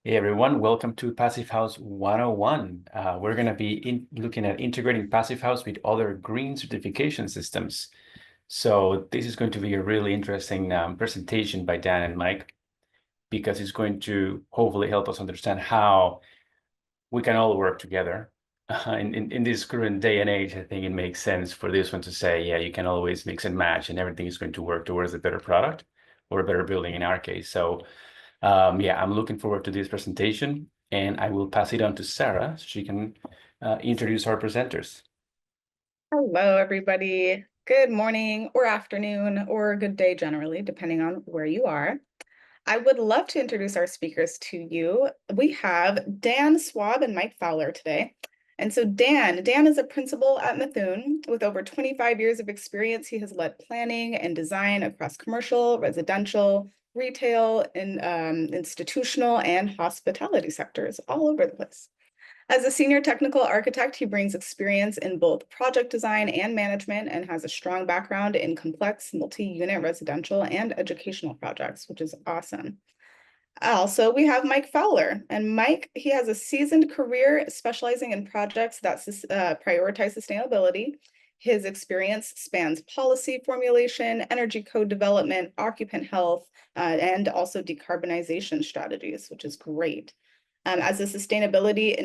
Hey everyone, welcome to Passive House 101. We're going to be looking at integrating Passive House with other green certification systems. So this is going to be a really interesting presentation by Dan and Mike, because it's going to hopefully help us understand how we can all work together. In this current day and age, I think it makes sense for this one to say, yeah, you can always mix and match and everything is going to work towards a better product or a better building in our case. So yeah, I'm looking forward to this presentation, and I will pass it on to Sarah so she can introduce our presenters. Hello, everybody. Good morning or afternoon or good day generally, depending on where you are. I would love to introduce our speakers to you. We have Dan Swaab and Mike Fowler today. And so Dan is a principal at Mithun with over 25 years of experience. He has led planning and design across commercial, residential, retail, and institutional and hospitality sectors all over the place. As a senior technical architect, he brings experience in both project design and management and has a strong background in complex multi-unit residential and educational projects, which is awesome. Also, we have Mike Fowler, and Mike, he has a seasoned career specializing in projects that prioritize sustainability. His experience spans policy formulation, energy code development, occupant health, and also decarbonization strategies, which is great. As a sustainability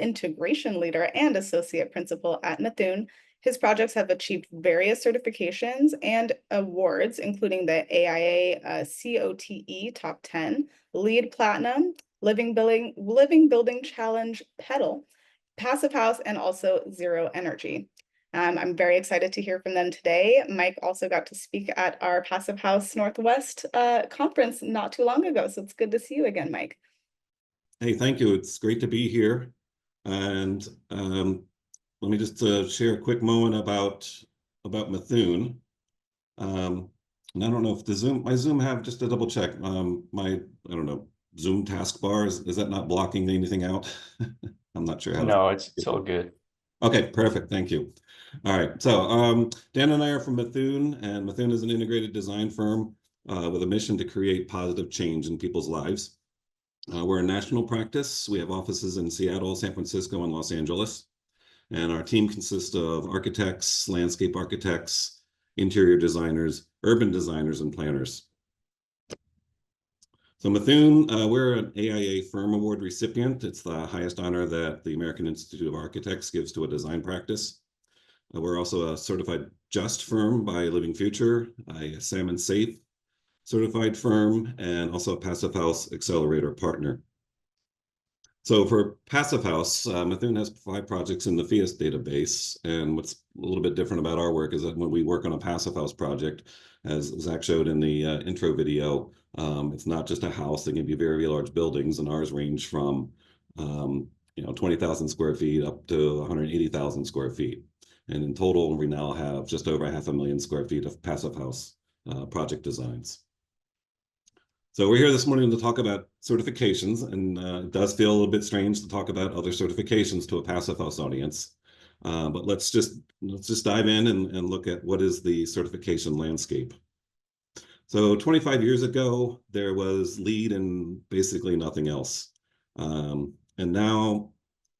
integration leader and associate principal at Mithun, his projects have achieved various certifications and awards, including the AIA COTE Top 10, LEED Platinum, Living Building Challenge Petal, Passive House, and also Zero Energy. I'm very excited to hear from them today. Mike also got to speak at our Passive House Northwest conference not too long ago, so it's good to see you again, Mike. Hey, thank you. It's great to be here. And let me just share a quick moment about Mithun. And I don't know if my Zoom have, just to double check, I don't know, Zoom taskbar, is that not blocking anything out? I'm not sure how No, it's all good. Okay, perfect. Thank you. All right. So Dan and I are from Mithun, and Mithun is an integrated design firm with a mission to create positive change in people's lives. We're a national practice. We have offices in Seattle, San Francisco, and Los Angeles. And our team consists of architects, landscape architects, interior designers, urban designers, and planners. So Mithun, we're an AIA Firm Award recipient. It's the highest honor that the American Institute of Architects gives to a design practice. We're also a certified just firm by Living Future, a Salmon Safe certified firm, and also a Passive House Accelerator partner. So for Passive House, Mithun has 5 projects in the Phius database. And what's a little bit different about our work is that when we work on a Passive House project, as Zach showed in the intro video, it's not just a house. They can be very, very large buildings, and ours range from 20,000 square feet up to 180,000 square feet. And in total, we now have just over 500,000 square feet of Passive House project designs. So we're here this morning to talk about certifications, and it does feel a little bit strange to talk about other certifications to a Passive House audience. But let's just dive in and look at what is the certification landscape. So 25 years ago, there was LEED and basically nothing else. And now,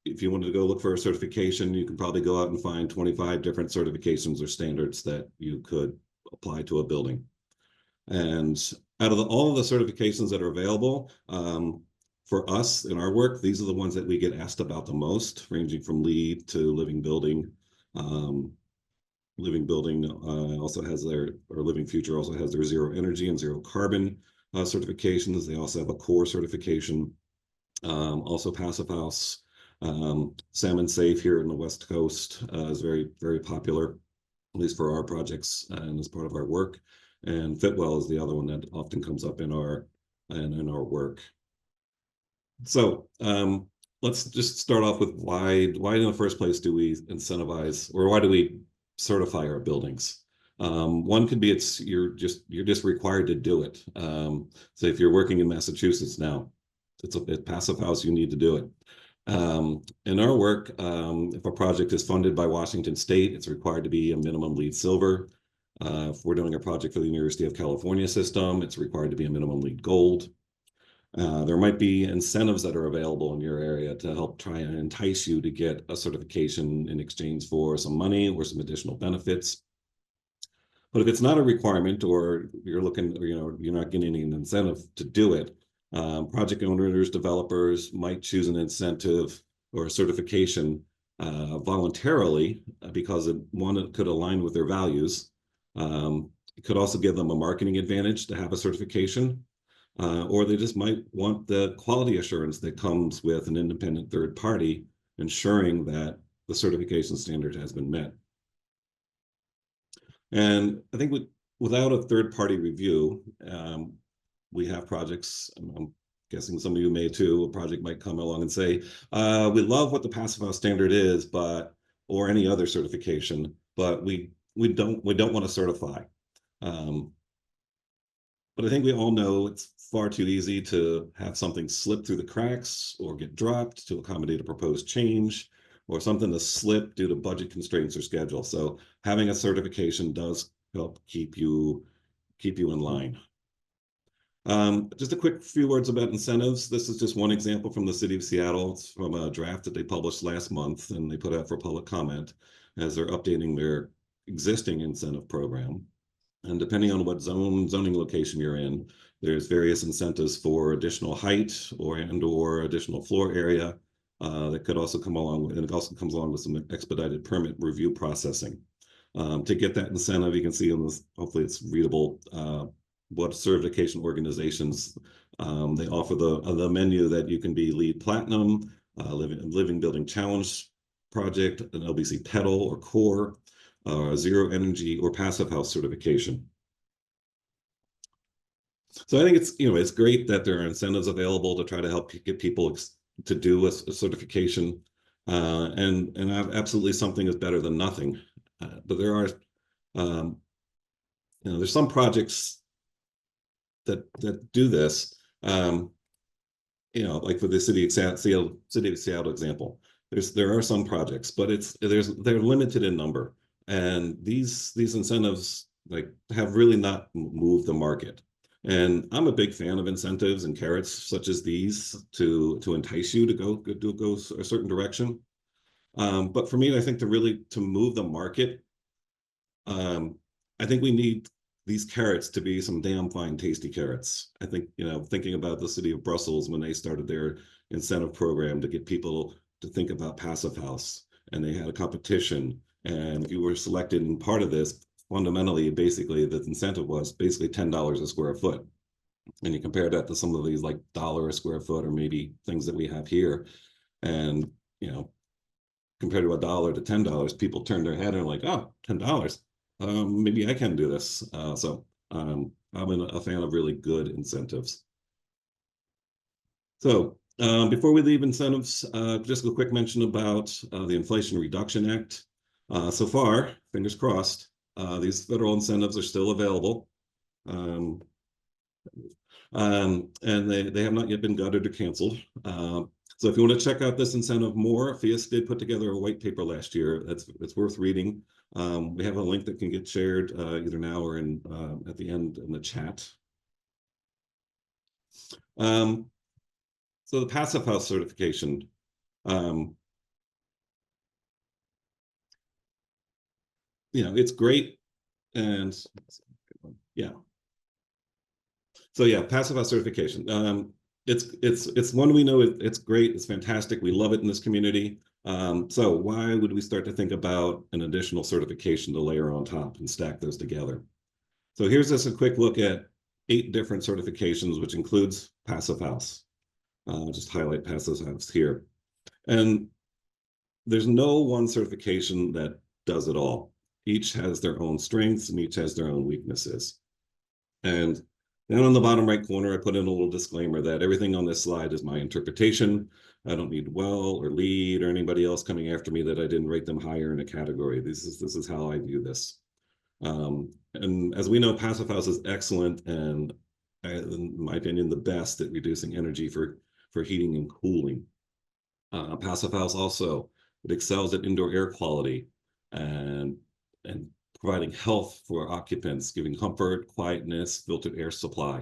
if you wanted to go look for a certification, you can probably go out and find 25 different certifications or standards that you could apply to a building. And out of all of the certifications that are available, for us in our work, these are the ones that we get asked about the most, ranging from LEED to Living Building. Living Building also has or Living Future also has their Zero Energy and Zero Carbon certifications. They also have a core certification. Also Passive House. Salmon Safe here in the West Coast is very, very popular, at least for our projects and as part of our work. And Fitwel is the other one that often comes up in our work. So let's just start off with why in the first place do we incentivize, or why do we certify our buildings? One could be you're just required to do it. So if you're working in Massachusetts now, it's a Passive House, you need to do it. In our work, if a project is funded by Washington State, it's required to be a minimum LEED Silver. If we're doing a project for the University of California system, it's required to be a minimum LEED Gold. There might be incentives that are available in your area to help try and entice you to get a certification in exchange for some money or some additional benefits. But if it's not a requirement, or you're looking, or you're not getting an incentive to do it, project owners, developers might choose an incentive or a certification voluntarily because it could align with their values. It could also give them a marketing advantage to have a certification. Or they just might want the quality assurance that comes with an independent third party, ensuring that the certification standard has been met. And I think without a third party review, we have projects, I'm guessing some of you may too, a project might come along and say, we love what the Passive House standard is, or any other certification, but we don't want to certify. But I think we all know it's far too easy to have something slip through the cracks or get dropped to accommodate a proposed change, or something to slip due to budget constraints or schedule. So having a certification does help keep you in line. Just a quick few words about incentives. This is just one example from the city of Seattle. It's from a draft that they published last month and they put out for public comment as they're updating their existing incentive program. And depending on what zoning location you're in, there's various incentives for additional height or additional floor area that could also come along with, and it also comes along with some expedited permit review processing. To get that incentive, you can see on this, hopefully it's readable, what certification organizations they offer the menu that you can be LEED Platinum, Living Building Challenge Project, an LBC Petal or Core, Zero Energy or Passive House certification. So I think it's great that there are incentives available to try to help get people to do a certification, and absolutely something is better than nothing. But there are there's some projects that do this. Like for the city of Seattle example, there are some projects, but they're limited in number. And these incentives have really not moved the market. And I'm a big fan of incentives and carrots such as these to entice you to go a certain direction. But for me, I think to move the market, I think we need these carrots to be some damn fine, tasty carrots. I think, thinking about the city of Brussels when they started their incentive program to get people to think about Passive House, and they had a competition. And if you were selected in part of this, fundamentally, basically, the incentive was basically $10 a square foot. And you compare that to some of these like $1 a square foot, or maybe things that we have here. And, compared to $1 to $10, people turn their head and are like, oh, $10. Maybe I can do this. So I'm a fan of really good incentives. So before we leave incentives, just a quick mention about the Inflation Reduction Act. So far, fingers crossed, these federal incentives are still available. And they have not yet been gutted or canceled. So if you want to check out this incentive more, Phius did put together a white paper last year. It's worth reading. We have a link that can get shared either now or at the end in the chat. So the Passive House certification. It's great, and yeah. So yeah, Passive House certification. It's one we know it's great. It's fantastic. We love it in this community. So why would we start to think about an additional certification to layer on top and stack those together? So here's just a quick look at 8 different certifications, which includes Passive House. Just highlight Passive House here. And there's no one certification that does it all. Each has their own strengths and each has their own weaknesses. And down on the bottom right corner, I put in a little disclaimer that everything on this slide is my interpretation. I don't need WELL or LEED or anybody else coming after me that I didn't rate them higher in a category. This is how I view this. And as we know, Passive House is excellent and, in my opinion, the best at reducing energy for heating and cooling. Passive House also, it excels at indoor air quality and providing health for occupants, giving comfort, quietness, filtered air supply.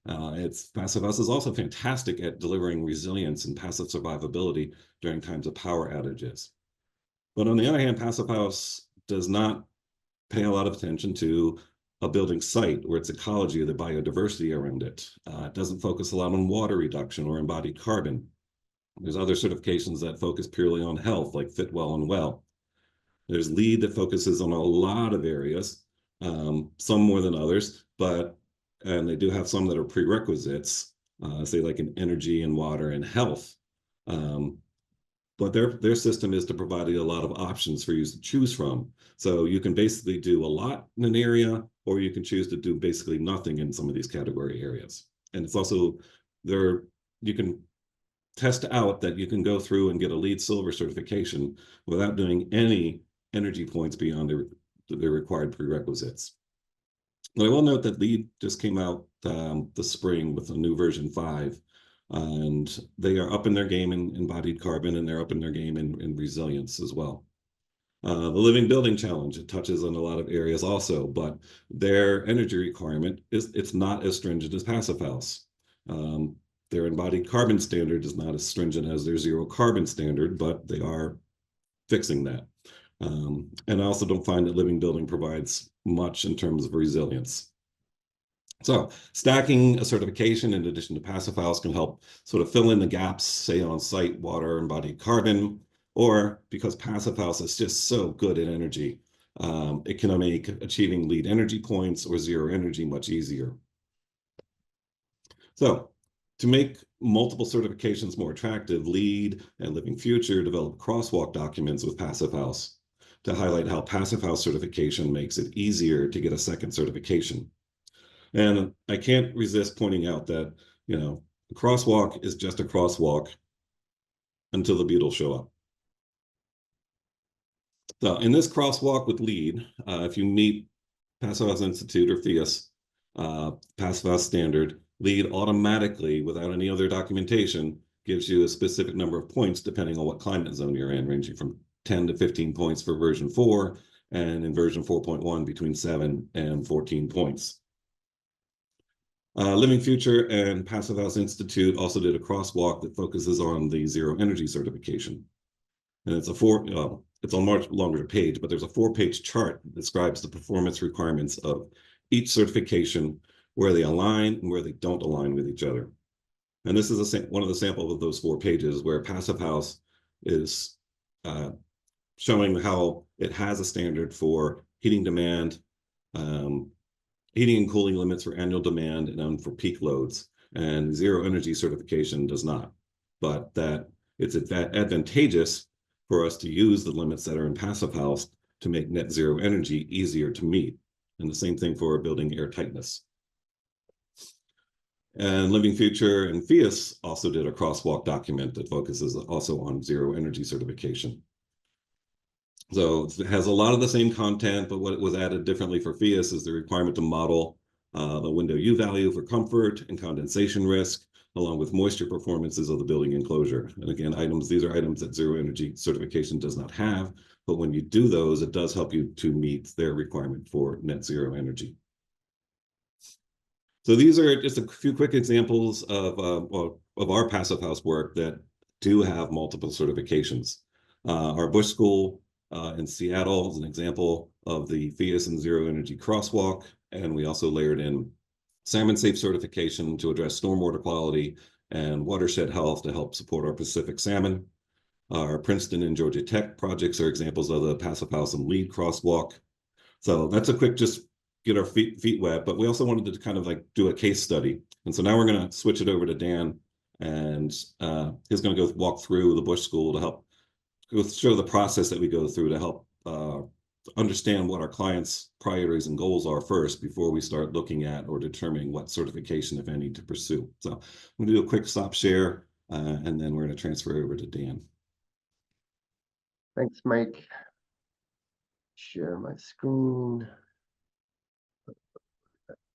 Passive House is also fantastic at delivering resilience and passive survivability during times of power outages. But on the other hand, Passive House does not pay a lot of attention to a building site or its ecology or the biodiversity around it. It doesn't focus a lot on water reduction or embodied carbon. There's other certifications that focus purely on health, like Fitwel and Well. There's LEED that focuses on a lot of areas, some more than others, and they do have some that are prerequisites, say like in energy and water and health. But their system is to provide you a lot of options for you to choose from. So you can basically do a lot in an area, or you can choose to do basically nothing in some of these category areas. And it's also there, you can test out that you can go through and get a LEED Silver certification without doing any energy points beyond the required prerequisites. But I will note that LEED just came out this spring with a new version 5, and they are up in their game in embodied carbon, and they're up in their game in resilience as well. The Living Building Challenge, it touches on a lot of areas also, but their energy requirement it's not as stringent as Passive House. Their embodied carbon standard is not as stringent as their zero carbon standard, but they are fixing that. And I also don't find that Living Building provides much in terms of resilience. So stacking a certification in addition to Passive House can help sort of fill in the gaps, say on site, water, embodied carbon, or because Passive House is just so good at energy, it can make achieving LEED energy points or zero energy much easier. So to make multiple certifications more attractive, LEED and Living Future developed crosswalk documents with Passive House to highlight how Passive House certification makes it easier to get a second certification. And I can't resist pointing out that, a crosswalk is just a crosswalk until the beetles show up. So in this crosswalk with LEED, if you meet Passive House Institute or Phius, Passive House standard, LEED automatically, without any other documentation, gives you a specific number of points depending on what climate zone you're in, ranging from 10 to 15 points for version 4, and in version 4.1 between 7 and 14 points. Living Future and Passive House Institute also did a crosswalk that focuses on the zero energy certification. And it's it's a much longer page, but there's a 4-page chart that describes the performance requirements of each certification, where they align and where they don't align with each other. And this is one of the samples of those 4 pages where Passive House is showing how it has a standard for heating demand, heating and cooling limits for annual demand and for peak loads, and zero energy certification does not. But that it's advantageous for us to use the limits that are in Passive House to make net zero energy easier to meet. And the same thing for building air tightness. And Living Future and Phius also did a crosswalk document that focuses also on zero energy certification. So it has a lot of the same content, but what was added differently for Phius is the requirement to model the window U value for comfort and condensation risk, along with moisture performances of the building enclosure. And again, these are items that zero energy certification does not have, but when you do those, it does help you to meet their requirement for net zero energy. So these are just a few quick examples of our Passive House work that do have multiple certifications. Our Bush School in Seattle is an example of the Phius and Zero Energy Crosswalk, and we also layered in Salmon Safe certification to address stormwater quality and watershed health to help support our Pacific salmon. Our Princeton and Georgia Tech projects are examples of the Passive House and LEED Crosswalk. So that's a quick just get our feet wet, but we also wanted to kind of like do a case study. And so now we're going to switch it over to Dan, and he's going to go walk through the Bush School to help show the process that we go through to help understand what our clients' priorities and goals are first before we start looking at or determining what certification, if any, to pursue. So I'm going to do a quick stop share, and then we're going to transfer over to Dan. Thanks, Mike. Share my screen.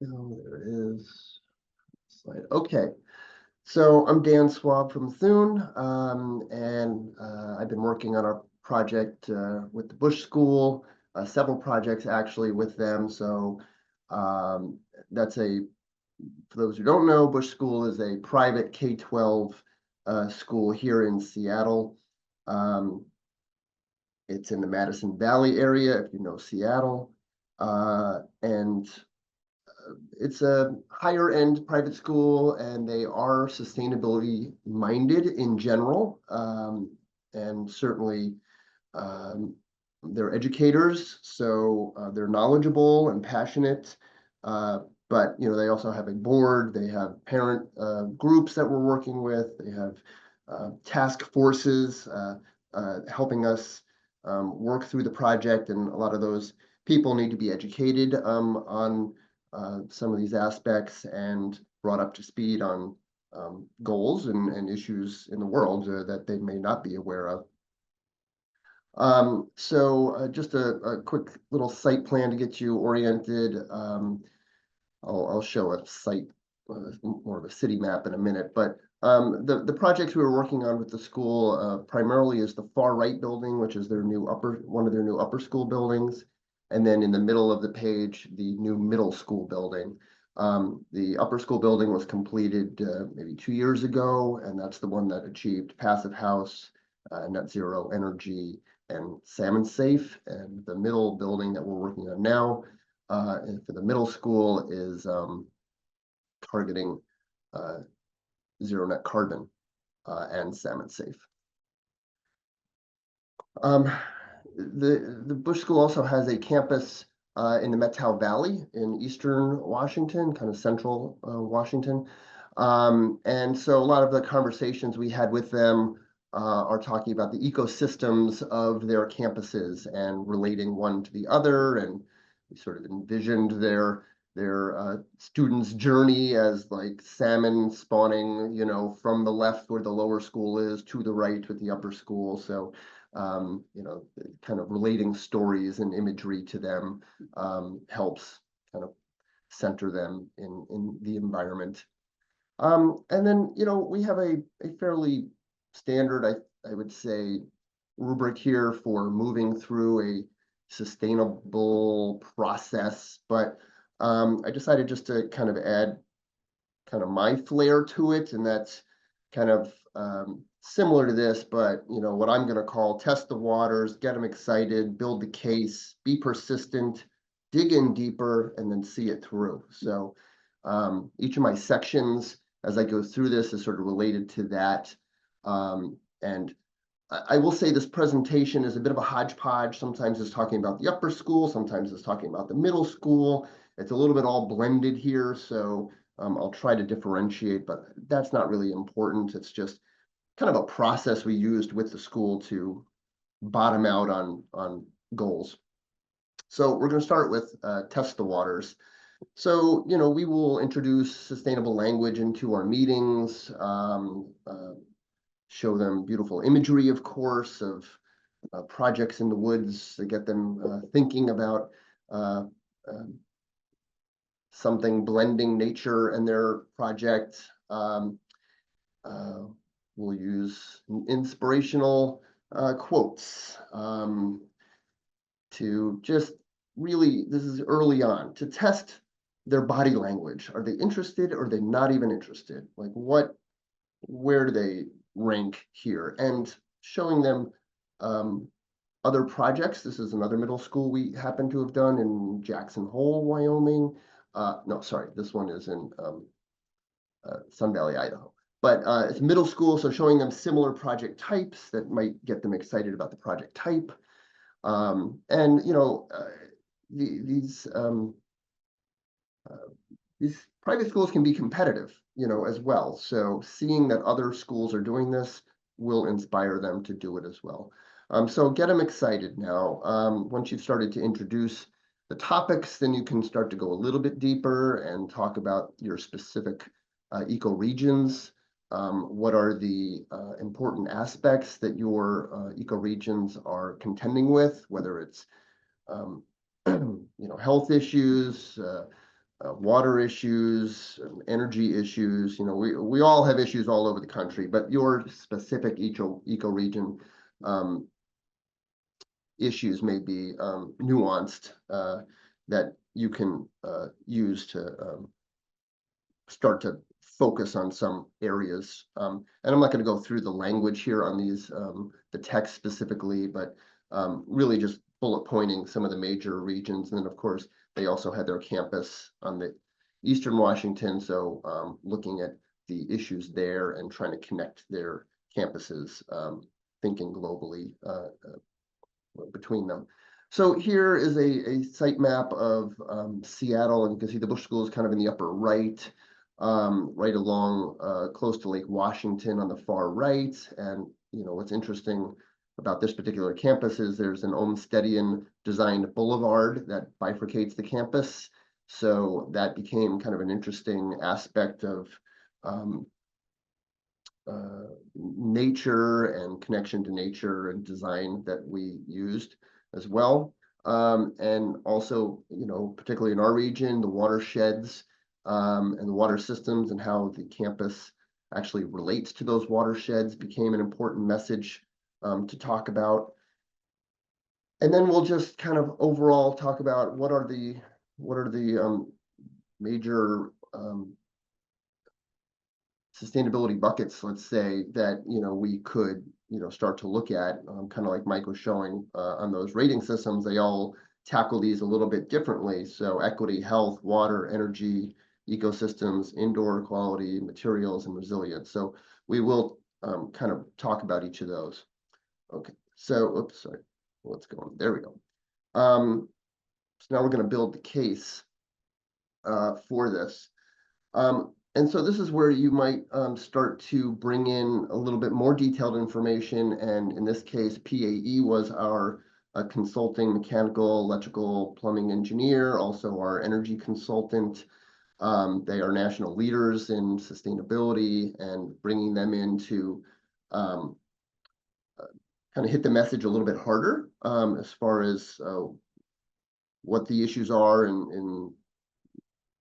Oh, there it is. Slide. Okay. So I'm Dan Swaab from Mithun, and I've been working on our project with the Bush School, several projects actually with them. So that's a for those who don't know, Bush School is a private K-12 school here in Seattle. It's in the Madison Valley area, if you know Seattle. And it's a higher end private school, and they are sustainability minded in general. And certainly they're educators, so they're knowledgeable and passionate. But they also have a board. They have parent groups that we're working with. They have task forces helping us work through the project, and a lot of those people need to be educated on some of these aspects and brought up to speed on goals and issues in the world that they may not be aware of. So just a quick little site plan to get you oriented. I'll show a site, more of a city map in a minute, but the projects we were working on with the school primarily is the far right building, which is one of their new upper school buildings. And then in the middle of the page, the new middle school building. The upper school building was completed maybe 2 years ago, and that's the one that achieved passive house, net zero energy, and salmon safe. And the middle building that we're working on now and for the middle school is targeting zero net carbon and salmon safe. The Bush School also has a campus in the Methow Valley in eastern Washington, kind of central Washington. And so a lot of the conversations we had with them are talking about the ecosystems of their campuses and relating one to the other. And we sort of envisioned their students' journey as like salmon spawning, from the left where the lower school is to the right with the upper school. So kind of relating stories and imagery to them helps kind of center them in the environment. And then, we have a fairly standard, I would say, rubric here for moving through a sustainable process. But I decided just to kind of add kind of my flair to it, and that's kind of similar to this, but what I'm going to call test the waters, get them excited, build the case, be persistent, dig in deeper, and then see it through. So each of my sections as I go through this is sort of related to that. And I will say this presentation is a bit of a hodgepodge. Sometimes it's talking about the upper school, sometimes it's talking about the middle school. It's a little bit all blended here, so I'll try to differentiate, but that's not really important. It's just kind of a process we used with the school to bottom out on goals. So we're going to start with test the waters. So, we will introduce sustainable language into our meetings, show them beautiful imagery, of course, of projects in the woods to get them thinking about something blending nature and their project. We'll use inspirational quotes to just really, this is early on, to test their body language. Are they interested or are they not even interested? Like where do they rank here? And showing them other projects. This is another middle school we happen to have done in Jackson Hole, Wyoming. No, sorry, this one is in Sun Valley, Idaho. But it's middle school, so showing them similar project types that might get them excited about the project type. And these private schools can be competitive, as well. So seeing that other schools are doing this will inspire them to do it as well. So get them excited now. Once you've started to introduce the topics, then you can start to go a little bit deeper and talk about your specific ecoregions. What are the important aspects that your ecoregions are contending with, whether it's health issues, water issues, energy issues. We all have issues all over the country, but your specific ecoregion issues may be nuanced that you can use to start to focus on some areas. And I'm not going to go through the language here on these, the text specifically, but really just bullet pointing some of the major regions. And then, of course, they also had their campus on the Eastern Washington. So looking at the issues there and trying to connect their campuses, thinking globally between them. So here is a site map of Seattle, and you can see the Bush School is kind of in the upper right, right along close to Lake Washington on the far right. And what's interesting about this particular campus is there's an Olmstedian designed boulevard that bifurcates the campus. So that became kind of an interesting aspect of nature and connection to nature and design that we used as well. And also, particularly in our region, the watersheds and the water systems and how the campus actually relates to those watersheds became an important message to talk about. And then we'll just kind of overall talk about what are the major sustainability buckets, let's say, that we could start to look at, kind of like Mike was showing on those rating systems. They all tackle these a little bit differently. So equity, health, water, energy, ecosystems, indoor quality, materials, and resilience. So we will kind of talk about each of those. Okay, so oops, sorry, what's going on? There we go. So now we're going to build the case for this. And so this is where you might start to bring in a little bit more detailed information. And in this case, PAE was our consulting mechanical, electrical, plumbing engineer, also our energy consultant. They are national leaders in sustainability, and bringing them in to kind of hit the message a little bit harder as far as what the issues are in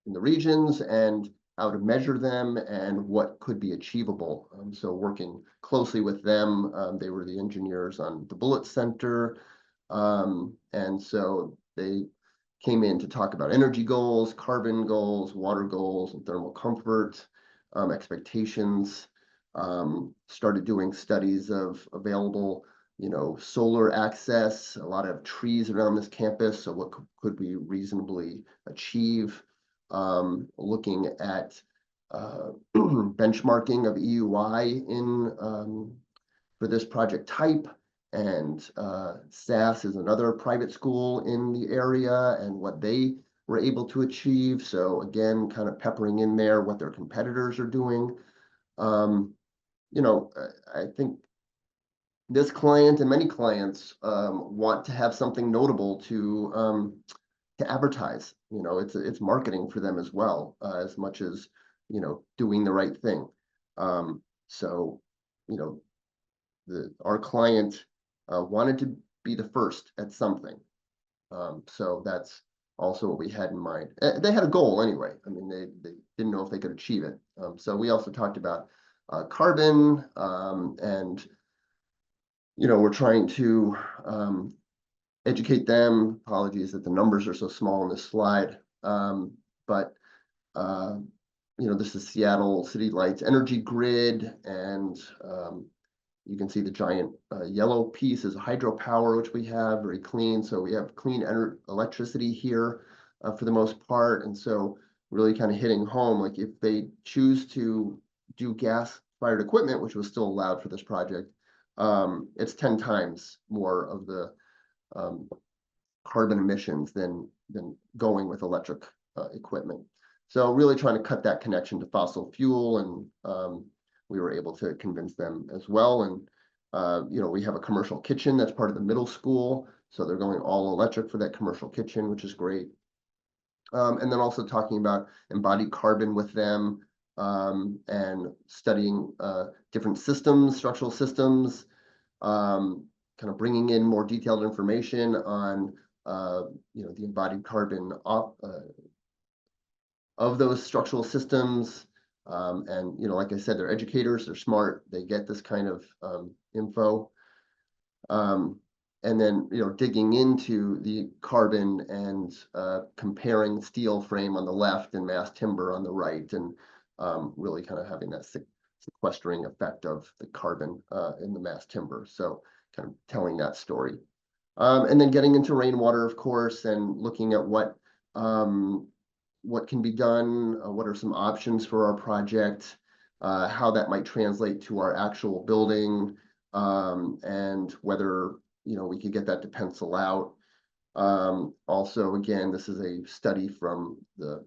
the regions and how to measure them and what could be achievable. So working closely with them, they were the engineers on the Bullitt Center. And so they came in to talk about energy goals, carbon goals, water goals, and thermal comfort expectations. Started doing studies of available, solar access, a lot of trees around this campus. So what could we reasonably achieve? Looking at benchmarking of EUI for this project type, and SAS is another private school in the area and what they were able to achieve. So again, kind of peppering in there what their competitors are doing. I think this client and many clients want to have something notable to advertise. It's marketing for them as well, as much as doing the right thing. So our client wanted to be the first at something. So that's also what we had in mind. They had a goal anyway. I mean, they didn't know if they could achieve it. So we also talked about carbon, and we're trying to educate them. Apologies that the numbers are so small on this slide. But this is Seattle City Lights energy grid, and you can see the giant yellow piece is hydropower, which we have very clean. So we have clean electricity here for the most part. And so really kind of hitting home, like if they choose to do gas-fired equipment, which was still allowed for this project, it's 10 times more of the carbon emissions than going with electric equipment. So really trying to cut that connection to fossil fuel, and we were able to convince them as well. And we have a commercial kitchen that's part of the middle school, so they're going all electric for that commercial kitchen, which is great. And then also talking about embodied carbon with them, and studying different systems, structural systems, kind of bringing in more detailed information on the embodied carbon of those structural systems. And like I said, they're educators, they're smart, they get this kind of info. And then digging into the carbon and comparing steel frame on the left and mass timber on the right, and really kind of having that sequestering effect of the carbon in the mass timber. So kind of telling that story. And then getting into rainwater, of course, and looking at what can be done, what are some options for our project, how that might translate to our actual building, and whether we could get that to pencil out. Also, again, this is a study from the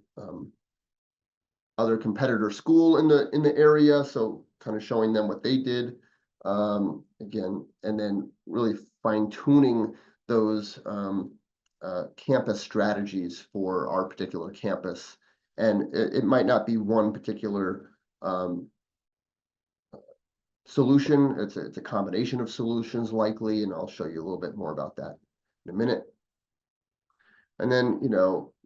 other competitor school in the area, so kind of showing them what they did. Again, and then really fine-tuning those campus strategies for our particular campus. And it might not be one particular solution. It's a combination of solutions likely, and I'll show you a little bit more about that in a minute. And then,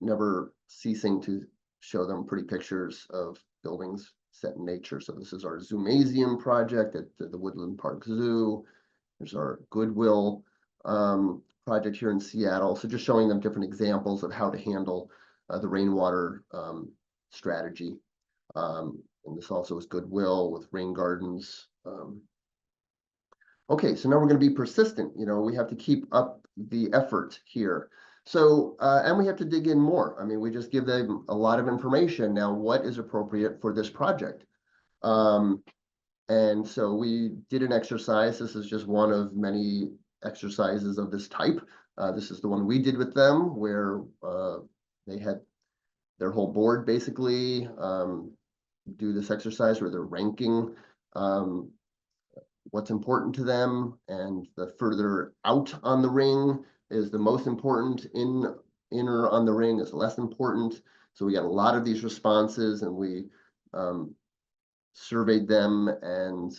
never ceasing to show them pretty pictures of buildings set in nature. So this is our Zoomasium project at the Woodland Park Zoo. There's our Goodwill project here in Seattle. So just showing them different examples of how to handle the rainwater strategy. And this also is Goodwill with rain gardens. Okay, so now we're going to be persistent. We have to keep up the effort here. So, and we have to dig in more. I mean, we just give them a lot of information. Now, what is appropriate for this project? And so we did an exercise. This is just one of many exercises of this type. This is the one we did with them, where they had their whole board basically do this exercise where they're ranking what's important to them, and the further out on the ring is the most important, inner on the ring is less important. So we got a lot of these responses, and we surveyed them and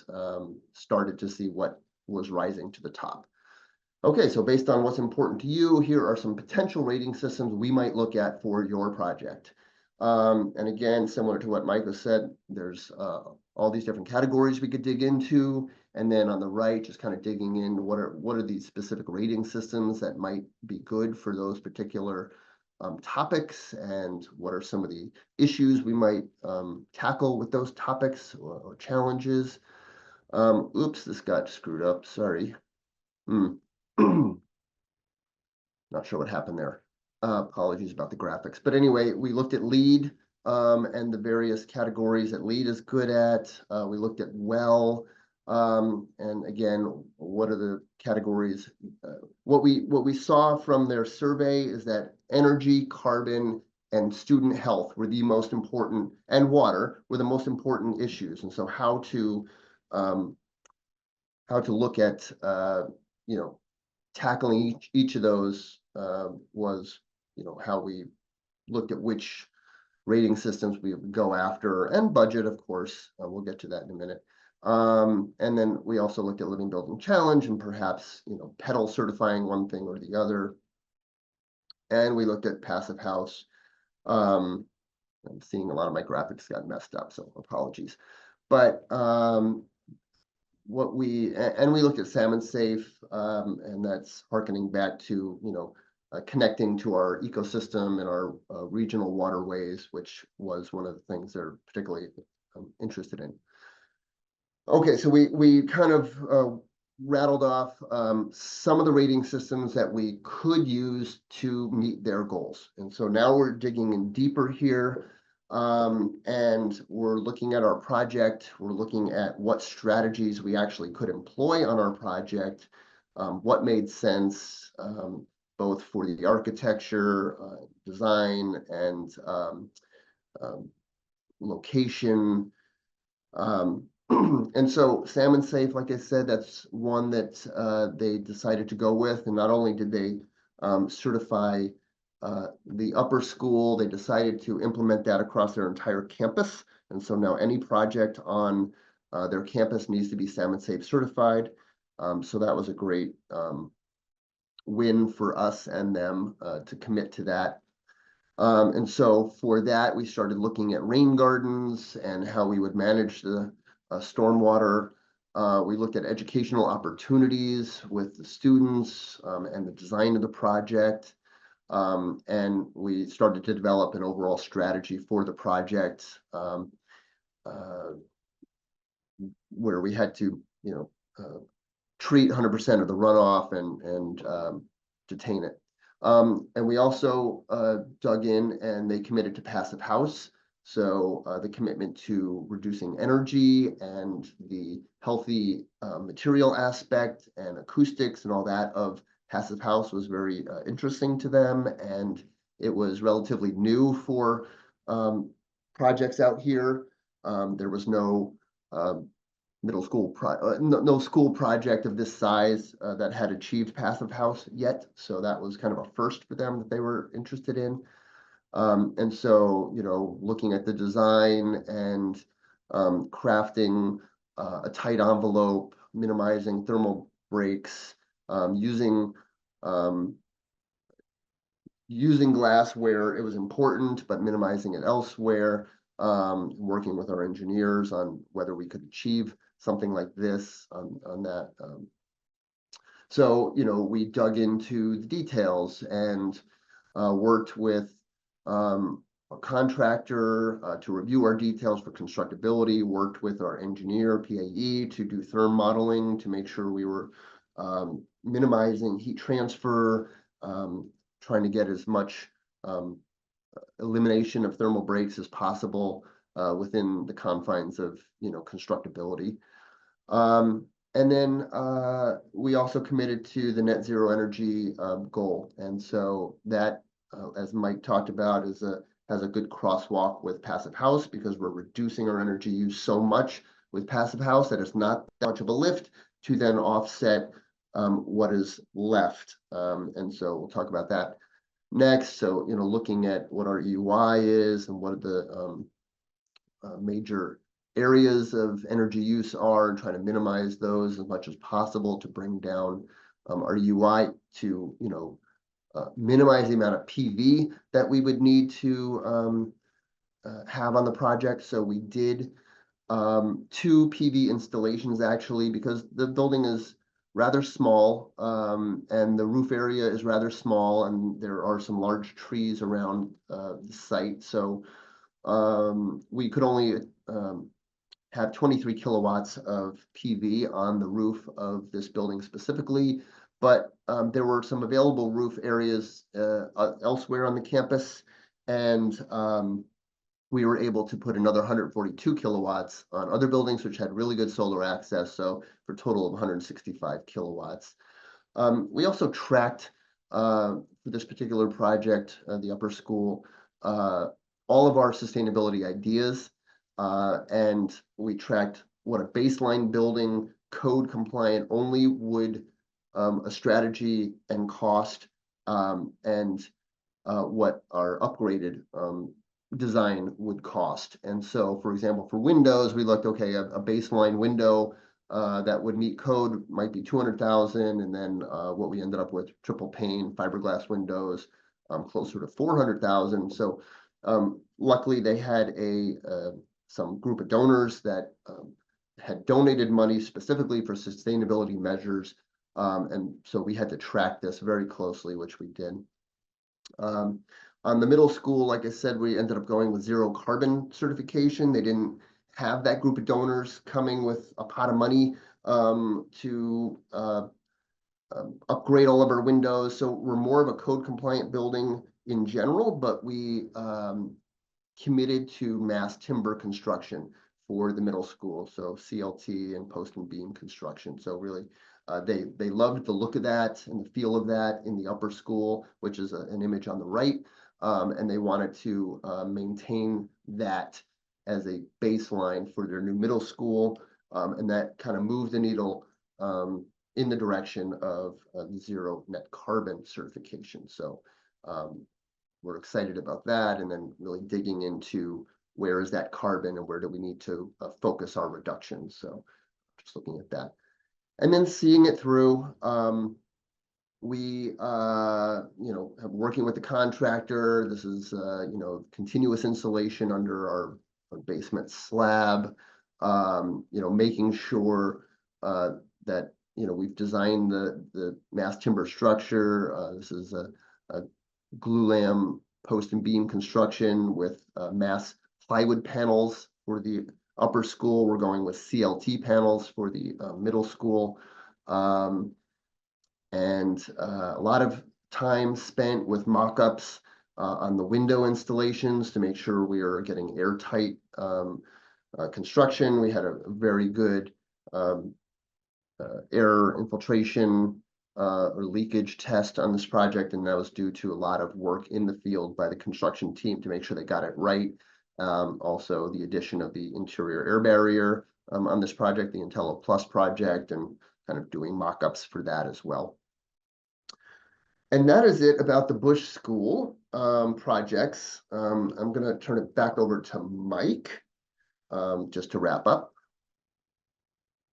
started to see what was rising to the top. Okay, so based on what's important to you, here are some potential rating systems we might look at for your project. And again, similar to what Micah said, there's all these different categories we could dig into. And then on the right, just kind of digging in, what are these specific rating systems that might be good for those particular topics, and what are some of the issues we might tackle with those topics or challenges. Oops, this got screwed up, sorry. Not sure what happened there. Apologies about the graphics. But anyway, we looked at LEED and the various categories that LEED is good at. We looked at WELL. And again, what are the categories? What we saw from their survey is that energy, carbon, and student health were the most important, and water were the most important issues. And so how to look at tackling each of those was how we looked at which rating systems we would go after, and budget, of course. We'll get to that in a minute. And then we also looked at Living Building Challenge, and perhaps Petal certifying one thing or the other. And we looked at Passive House. I'm seeing a lot of my graphics got messed up, so apologies. But we looked at Salmon Safe, and that's harkening back to connecting to our ecosystem and our regional waterways, which was one of the things they're particularly interested in. Okay, so we kind of rattled off some of the rating systems that we could use to meet their goals. And so now we're digging in deeper here, and we're looking at our project. We're looking at what strategies we actually could employ on our project, what made sense, both for the architecture, design, and location. And so Salmon Safe, like I said, that's one that they decided to go with. And not only did they certify the upper school, they decided to implement that across their entire campus. And so now any project on their campus needs to be Salmon Safe certified. So that was a great win for us and them to commit to that. And so for that, we started looking at rain gardens and how we would manage the stormwater. We looked at educational opportunities with the students and the design of the project. And we started to develop an overall strategy for the project. where we had to, treat 100% of the runoff and detain it. And we also dug in, and they committed to passive house. So the commitment to reducing energy and the healthy material aspect and acoustics and all that of passive house was very interesting to them. And it was relatively new for projects out here. There was no no school project of this size that had achieved passive house yet. So that was kind of a first for them that they were interested in. And so, looking at the design and crafting a tight envelope, minimizing thermal breaks, using glass where it was important, but minimizing it elsewhere, working with our engineers on whether we could achieve something like this on that. So, we dug into the details and worked with a contractor to review our details for constructability, worked with our engineer, PAE, to do therm modeling to make sure we were minimizing heat transfer, trying to get as much elimination of thermal breaks as possible within the confines of, constructability. And then we also committed to the net zero energy goal. And so that, as Mike talked about, has a good crosswalk with passive house, because we're reducing our energy use so much with passive house that it's not that much of a lift to then offset what is left. And so we'll talk about that next. So, looking at what our EUI is and what the major areas of energy use are, and trying to minimize those as much as possible to bring down our UI to, minimize the amount of PV that we would need to have on the project. So we did 2 PV installations, actually, because the building is rather small, and the roof area is rather small, and there are some large trees around the site. So we could only have 23 kilowatts of PV on the roof of this building specifically, but there were some available roof areas elsewhere on the campus, and we were able to put another 142 kilowatts on other buildings, which had really good solar access, so for a total of 165 kilowatts. We also tracked, for this particular project, the upper school, all of our sustainability ideas, and we tracked what a baseline building, code compliant only, would a strategy and cost, and what our upgraded design would cost. And so, for example, for windows, we looked, okay, a baseline window that would meet code might be 200,000, and then what we ended up with, triple pane fiberglass windows, closer to 400,000. So luckily they had some group of donors that had donated money specifically for sustainability measures. And so we had to track this very closely, which we did. On the middle school, like I said, we ended up going with zero carbon certification. They didn't have that group of donors coming with a pot of money to upgrade all of our windows. So we're more of a code compliant building in general, but we committed to mass timber construction for the middle school. So CLT and post and beam construction. So really, they loved the look of that and the feel of that in the upper school, which is an image on the right. And they wanted to maintain that as a baseline for their new middle school. And that kind of moved the needle in the direction of zero net carbon certification. So we're excited about that, and then really digging into where is that carbon and where do we need to focus our reductions. So just looking at that. And then seeing it through, we, working with the contractor. This is, continuous insulation under our basement slab, making sure that, we've designed the mass timber structure. This is a glulam post and beam construction with mass plywood panels for the upper school, we're going with CLT panels for the middle school. And a lot of time spent with mock-ups on the window installations to make sure we are getting airtight construction. We had a very good air infiltration or leakage test on this project, and that was due to a lot of work in the field by the construction team to make sure they got it right. Also, the addition of the interior air barrier on this project, the Intello Plus project, and kind of doing mock-ups for that as well. And that is it about the Bush School projects. I'm going to turn it back over to Mike just to wrap up.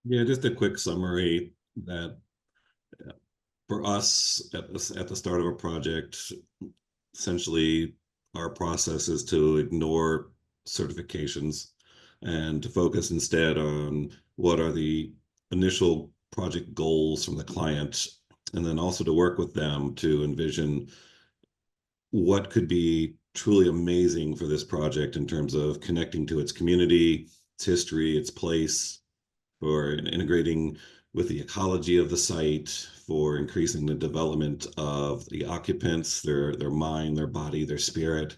Yeah, just a quick summary that for us at the start of a project, essentially our process is to ignore certifications and to focus instead on what are the initial project goals from the client, and then also to work with them to envision what could be truly amazing for this project in terms of connecting to its community, its history, its place, for integrating with the ecology of the site, for increasing the development of the occupants, their mind, their body, their spirit,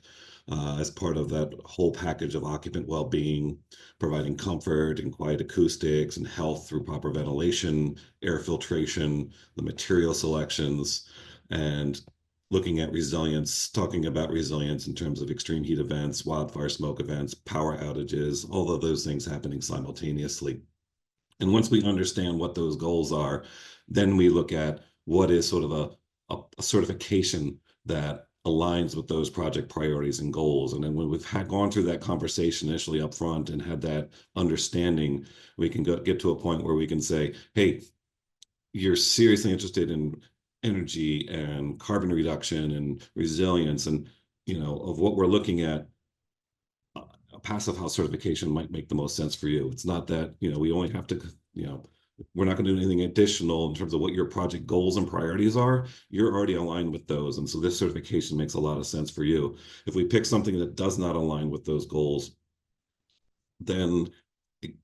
as part of that whole package of occupant well-being, providing comfort and quiet acoustics and health through proper ventilation, air filtration, the material selections, and looking at resilience, talking about resilience in terms of extreme heat events, wildfire smoke events, power outages, all of those things happening simultaneously. And once we understand what those goals are, then we look at what is sort of a certification that aligns with those project priorities and goals. And then when we've gone through that conversation initially up front and had that understanding, we can get to a point where we can say, hey, you're seriously interested in energy and carbon reduction and resilience, and of what we're looking at, a passive house certification might make the most sense for you. It's not that we only have to we're not going to do anything additional in terms of what your project goals and priorities are. You're already aligned with those, and so this certification makes a lot of sense for you. If we pick something that does not align with those goals, then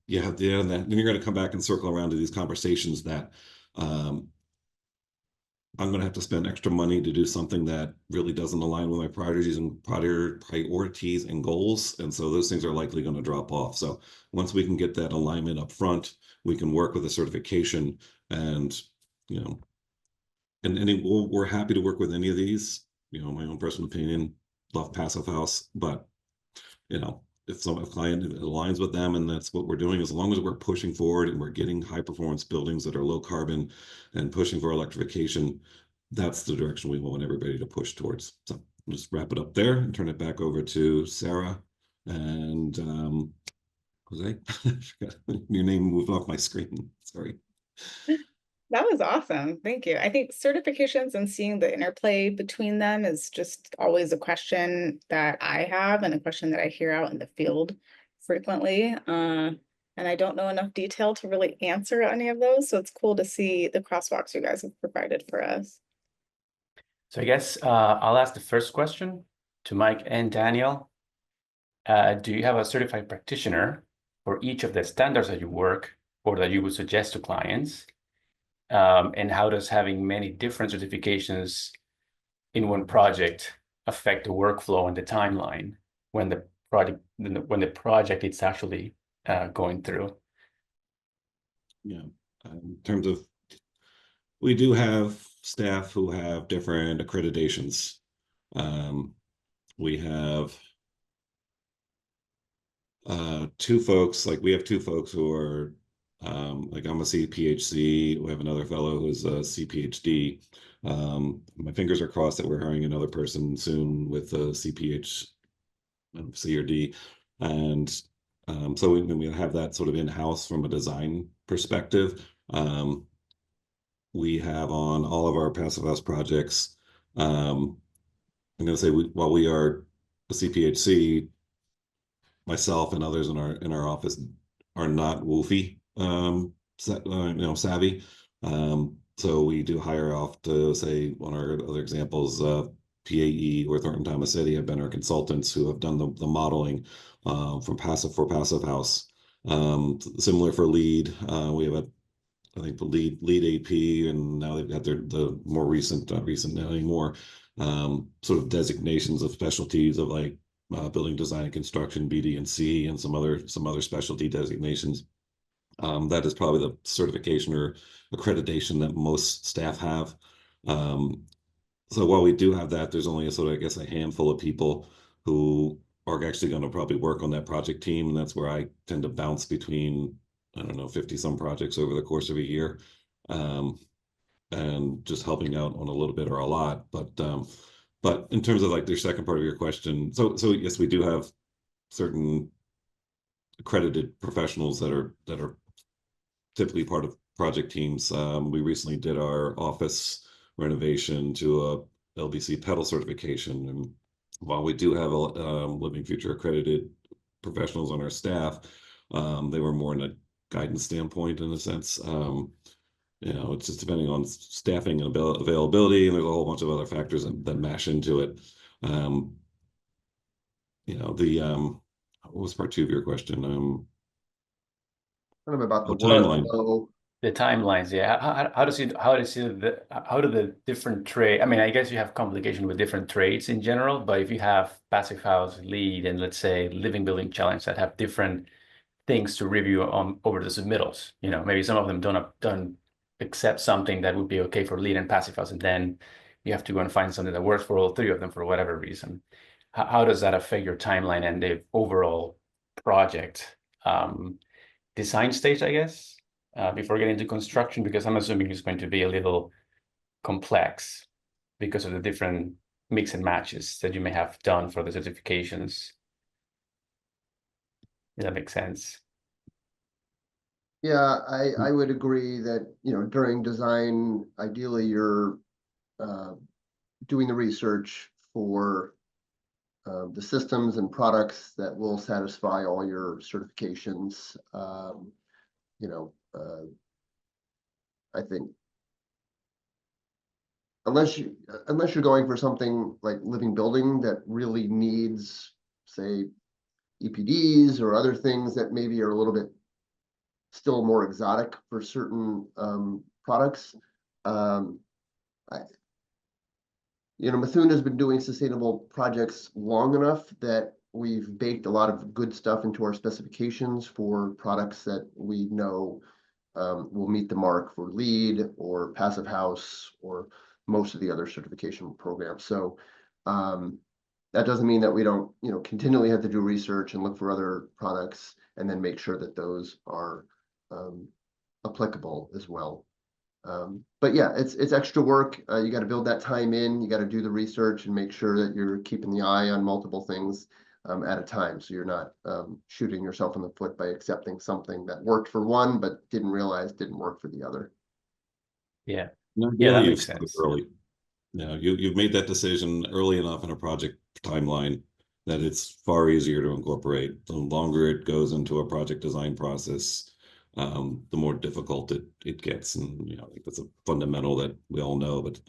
you have then you're going to come back and circle around to these conversations that I'm going to have to spend extra money to do something that really doesn't align with my priorities and goals. And so those things are likely going to drop off. So once we can get that alignment up front, we can work with a certification, and, we're happy to work with any of these, my own personal opinion, love passive house, but, if a client aligns with them and that's what we're doing, as long as we're pushing forward and we're getting high performance buildings that are low carbon and pushing for electrification, that's the direction we want everybody to push towards. So I'll just wrap it up there and turn it back over to Sarah and Jose. Your name moved off my screen. Sorry. That was awesome. Thank you. I think certifications and seeing the interplay between them is just always a question that I have and a question that I hear out in the field frequently. And I don't know enough detail to really answer any of those. So it's cool to see the crosswalks you guys have provided for us. So I guess I'll ask the first question to Mike and Daniel. Do you have a certified practitioner for each of the standards that you work or that you would suggest to clients? And how does having many different certifications in one project affect the workflow and the timeline when the project is actually going through? Yeah, in terms of, we do have staff who have different accreditations. We have two folks who are like, I'm a CPHC. We have another fellow who's a CPHD. My fingers are crossed that we're hiring another person soon with a CPH C or D. And so we have that sort of in-house from a design perspective. We have on all of our passive house projects, I'm going to say while we are a CPHC, myself and others in our office are not WWOOFy savvy. So we do hire off to, say, on our other examples, PAE or Thornton Thomas City have been our consultants who have done the modeling for passive house. Similar for lead, we have I think the lead AP, and now they've got the more recent, not recent now anymore, sort of designations of specialties of like building design and construction, BD&C, and some other specialty designations. That is probably the certification or accreditation that most staff have. So while we do have that, there's only a sort of, I guess, a handful of people who are actually going to probably work on that project team. And that's where I tend to bounce between, I don't know, 50 some projects over the course of a year. And just helping out on a little bit or a lot. But in terms of like the second part of your question, so yes, we do have certain accredited professionals that are typically part of project teams. We recently did our office renovation to a LBC Petal certification, and while we do have a Living Future accredited professionals on our staff, they were more in a guidance standpoint in a sense. It's just depending on staffing and availability, and there's a whole bunch of other factors that mash into it. What was part two of your question? Kind of about the timeline. workflow. The timelines, yeah. How do the different trade? I mean, I guess you have complication with different trades in general, but if you have passive house, lead, and let's say living building challenge that have different things to review on over the submittals, maybe some of them don't accept something that would be okay for lead and passive house, and then you have to go and find something that works for all three of them for whatever reason. How does that affect your timeline and the overall project design stage, I guess? Before getting into construction, because I'm assuming it's going to be a little complex because of the different mix and matches that you may have done for the certifications. Does that make sense? Yeah, I would agree that, during design, ideally you're doing the research for the systems and products that will satisfy all your certifications. I think unless you're going for something like living building that really needs, say, EPDs or other things that maybe are a little bit still more exotic for certain products. Mithun has been doing sustainable projects long enough that we've baked a lot of good stuff into our specifications for products that we know will meet the mark for LEED or Passive House or most of the other certification programs. So that doesn't mean that we don't, continually have to do research and look for other products and then make sure that those are applicable as well. But yeah, it's extra work. You got to build that time in. You got to do the research and make sure that you're keeping the eye on multiple things at a time, so you're not shooting yourself in the foot by accepting something that worked for one but didn't realize didn't work for the other. Yeah, Yeah, that makes sense. Early. You've made that decision early enough in a project timeline that it's far easier to incorporate. The longer it goes into a project design process, the more difficult it gets. And I think that's a fundamental that we all know, but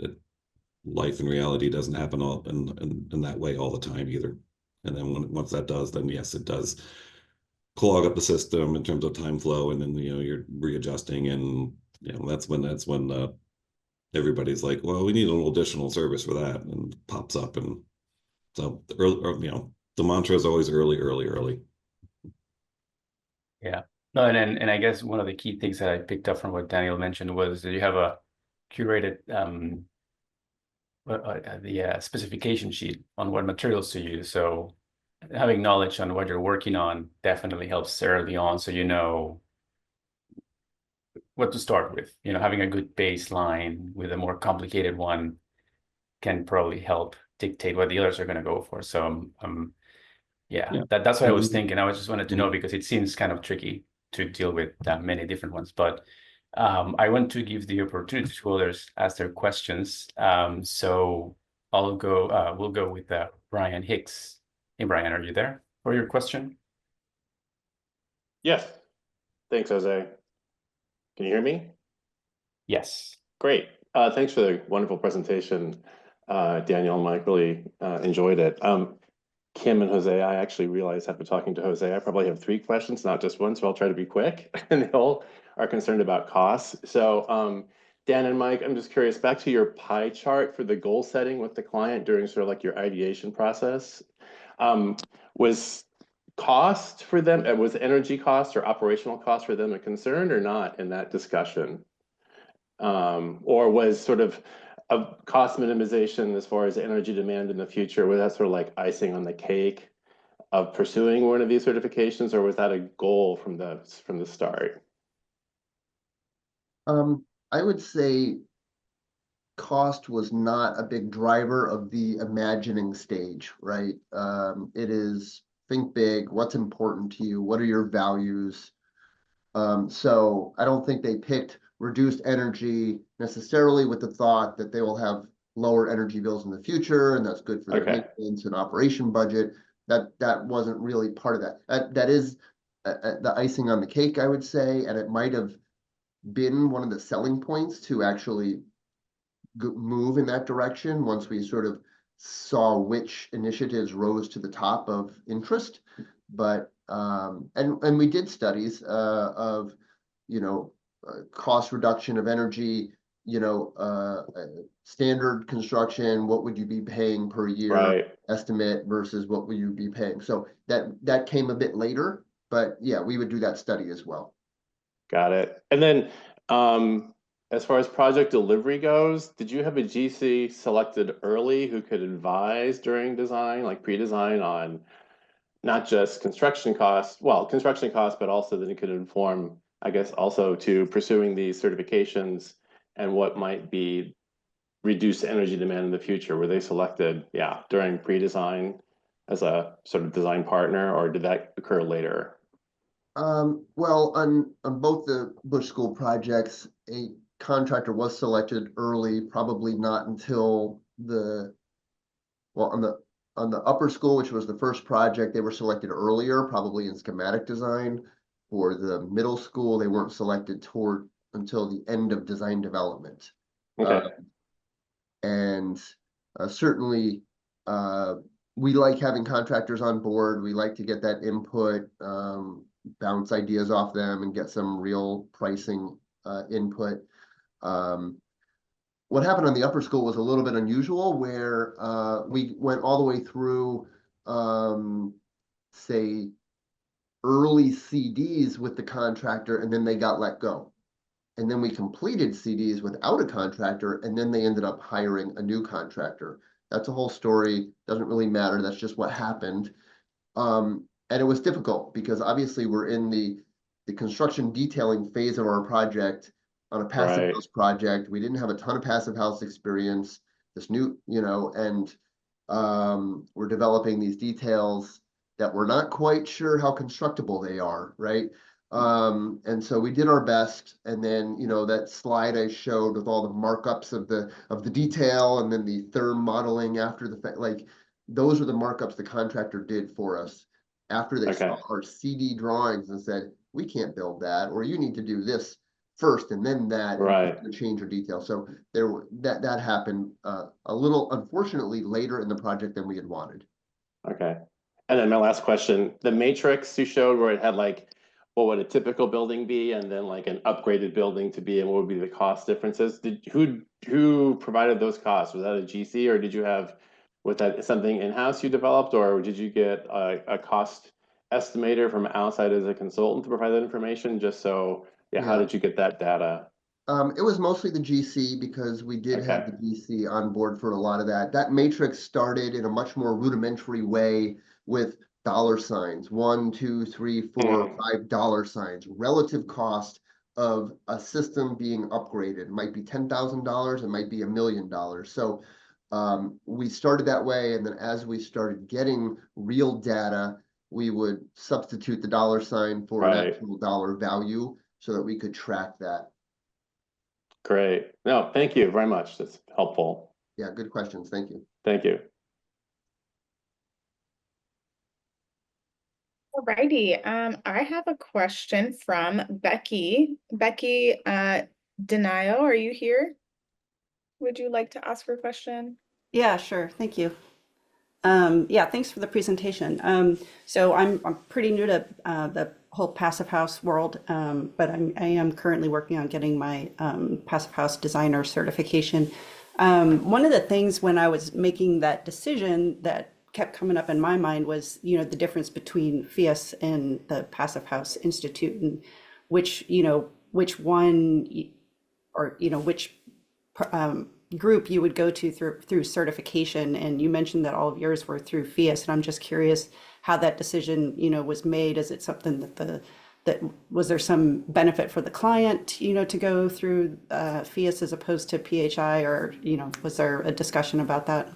life in reality doesn't happen all in that way all the time either. And then once that does, then yes, it does clog up the system in terms of time flow, and then you're readjusting, and that's when everybody's like, well, we need a little additional service for that, and it pops up. And so the mantra is always early. Yeah. No, and I guess one of the key things that I picked up from what Daniel mentioned was that you have a curated the specification sheet on what materials to use. So having knowledge on what you're working on definitely helps early on, so you know what to start with. Having a good baseline with a more complicated one can probably help dictate what the others are going to go for. So yeah. That's what I was thinking. I just wanted to know, because it seems kind of tricky to deal with many different ones. But I want to give the opportunity to others ask their questions. So we'll go with Brian Hicks. Hey, Brian, are you there for your question? Yes. Thanks, Jose. Can you hear me? Yes. Great. Thanks for the wonderful presentation, Daniel and Mike. Really enjoyed it. Kim and Jose. I actually realized after talking to Jose, I probably have 3 questions, not just one, so I'll try to be quick. And they all are concerned about costs. So Dan and Mike, I'm just curious, back to your pie chart for the goal setting with the client during sort of like your ideation process. Was cost for them, was energy cost or operational cost for them a concern or not in that discussion? Or was sort of a cost minimization as far as energy demand in the future, was that sort of like icing on the cake of pursuing one of these certifications, or was that a goal from the start? I would say cost was not a big driver of the imagining stage, right? It is think big, what's important to you, what are your values? So I don't think they picked reduced energy necessarily with the thought that they will have lower energy bills in the future, and that's good for their maintenance and operation budget. That wasn't really part of that. That is the icing on the cake, I would say, and it might have been one of the selling points to actually move in that direction once we sort of saw which initiatives rose to the top of interest. But and we did studies of cost reduction of energy, standard construction, what would you be paying per year estimate versus what would you be paying. So that came a bit later, but yeah, we would do that study as well. Got it. And then as far as project delivery goes, did you have a GC selected early who could advise during design, like pre-design, on not just construction costs, but also then it could inform, I guess, also to pursuing these certifications and what might be reduced energy demand in the future? Were they selected, during pre-design as a sort of design partner, or did that occur later? Well, on both the Bush School projects, a contractor was selected early, probably not until on the upper school, which was the first project, they were selected earlier, probably in schematic design. For the middle school, they weren't selected until the end of design development. And certainly, we like having contractors on board. We like to get that input, bounce ideas off them, and get some real pricing input. What happened on the upper school was a little bit unusual, where we went all the way through, say, early CDs with the contractor, and then they got let go. And then we completed CDs without a contractor, and then they ended up hiring a new contractor. That's a whole story, doesn't really matter, that's just what happened. And it was difficult because obviously we're in the construction detailing phase of our project on a passive house project. We didn't have a ton of passive house experience, this new, and we're developing these details that we're not quite sure how constructible they are, right? And so we did our best, and then that slide I showed with all the markups of the detail, and then the therm modeling after the fact, like those were the markups the contractor did for us after they saw our CD drawings and said, we can't build that, or you need to do this first and then that, and change your detail. So that happened a little, unfortunately, later in the project than we had wanted. Okay. And then my last question, the matrix you showed where it had like, what would a typical building be, and then like an upgraded building to be, and what would be the cost differences? Who provided those costs? Was that a GC, or was that something in-house you developed, or did you get a cost estimator from outside as a consultant to provide that information? Just so, how did you get that data? It was mostly the GC, because we did have the GC on board for a lot of that. That matrix started in a much more rudimentary way with dollar signs, 1, 2, 3, 4, $5 relative cost of a system being upgraded. It might be $10,000, it might be $1 million. So we started that way, and then as we started getting real data, we would substitute the dollar sign for an actual dollar value so that we could track that. Great. No, thank you very much. That's helpful. Yeah, good questions. Thank you. Thank you. Alrighty. I have a question from Becky. Becky Denio, are you here? Would you like to ask her question? Yeah, sure. Thank you. Yeah, thanks for the presentation. So I'm pretty new to the whole passive house world, but I am currently working on getting my passive house designer certification. One of the things when I was making that decision that kept coming up in my mind was, the difference between PHIUS and the Passive House Institute, and which one or which group you would go to through certification. And you mentioned that all of yours were through PHIUS, and I'm just curious how that decision was made. Is it something that was there some benefit for the client to go through PHIUS as opposed to PHI, or was there a discussion about that?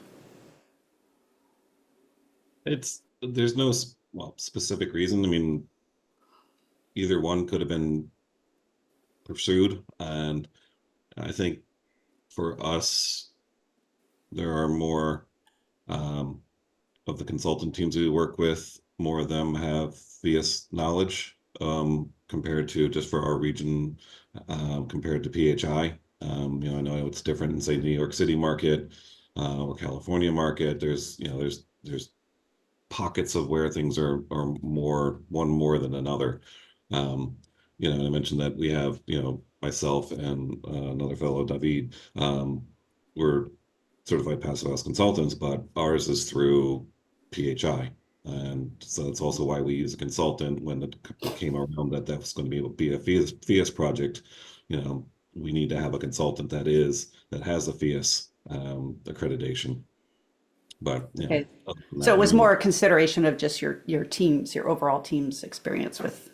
There's no specific reason. I mean, either one could have been pursued, and I think for us, there are more of the consultant teams we work with, more of them have PHIUS knowledge compared to just for our region, compared to PHI. I know it's different in, say, New York City market or California market. There's pockets of where things are one more than another. I mentioned that we have, myself and another fellow, David, we're certified passive house consultants, but ours is through PHI. And so that's also why we use a consultant when it came around that was going to be a PHIUS project. We need to have a consultant that has a PHIUS accreditation. But okay. So it was more a consideration of just your overall team's experience with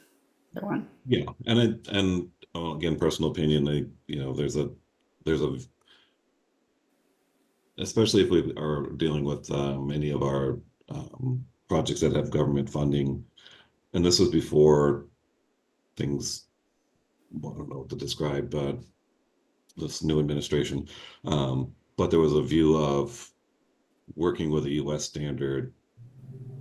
the one. Yeah, and again, personal opinion. There's a especially if we are dealing with any of our projects that have government funding, and this was before things, I don't know what to describe, but this new administration, but there was a view of working with a U.S. standard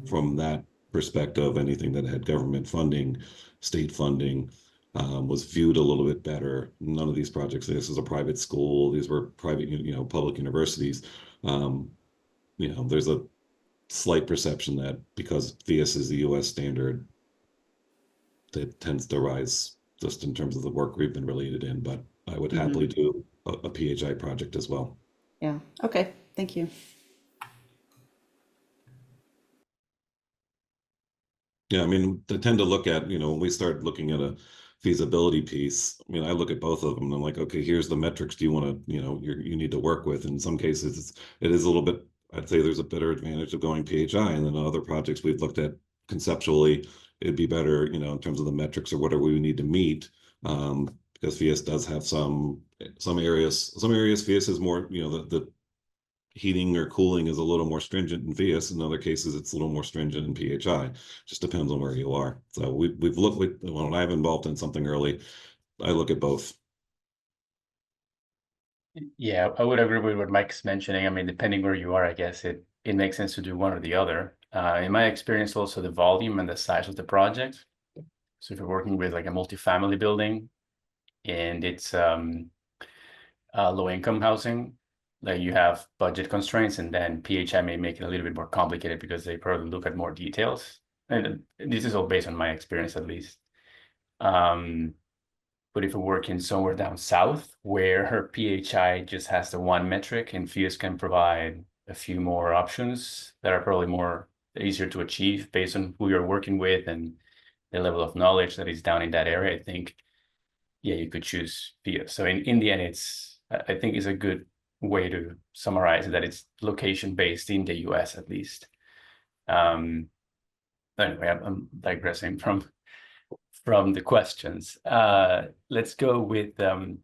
from that perspective. Anything that had government funding, state funding, was viewed a little bit better. None of these projects, this is a private school, these were private, public universities. There's a slight perception that because PHIUS is the U.S. standard, that tends to rise just in terms of the work we've been related in, but I would happily do a PHI project as well. Yeah, okay, thank you. Yeah, I mean, they tend to look at, when we start looking at a feasibility piece, I mean, I look at both of them and I'm like, okay, here's the metrics do you want to, you need to work with. In some cases, it is a little bit, I'd say there's a better advantage of going PHI, and then other projects we've looked at conceptually, it'd be better, in terms of the metrics or whatever we need to meet. Because PHIUS does have some areas PHIUS is more, the heating or cooling is a little more stringent in PHIUS. In other cases, it's a little more stringent in PHI. Just depends on where you are. So we've looked when I'm involved in something early, I look at both. Yeah, I would agree with what Mike's mentioning. I mean, depending where you are, I guess it makes sense to do one or the other. In my experience, also the volume and the size of the project. So if you're working with like a multifamily building and it's low-income housing, like you have budget constraints, and then PHI may make it a little bit more complicated because they probably look at more details. And this is all based on my experience, at least. But if you're working somewhere down south where her PHI just has the one metric and PHIUS can provide a few more options that are probably more easier to achieve based on who you're working with and the level of knowledge that is down in that area, I think, yeah, you could choose PHIUS. So in the end, I think it's a good way to summarize it, that it's location based in the US at least. Anyway, I'm digressing from the questions. Let's go with the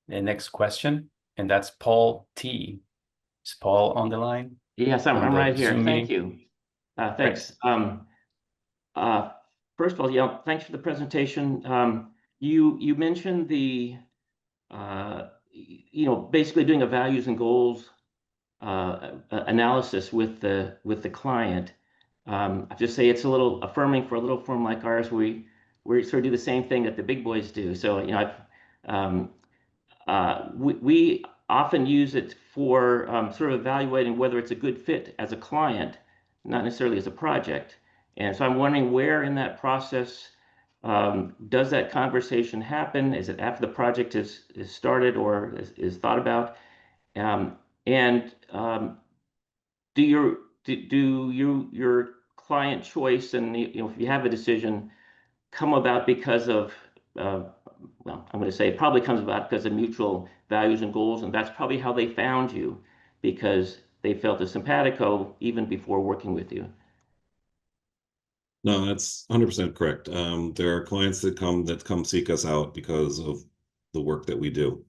next question, and that's Paul T. Is Paul on the line? Yes, I'm right here. Thank you. Thanks. First of all, yeah, thanks for the presentation. You mentioned the basically doing a values and goals analysis with the client. I just say it's a little affirming for a little firm like ours. We sort of do the same thing that the big boys do. So we often use it for sort of evaluating whether it's a good fit as a client. not necessarily as a project. And so I'm wondering where in that process does that conversation happen? Is it after the project is started or is thought about? Do your client choice and if you have a decision come about because of well, I'm going to say it probably comes about because of mutual values and goals, and that's probably how they found you, because they felt a simpatico even before working with you. No, that's 100% correct. There are clients that come seek us out because of the work that we do.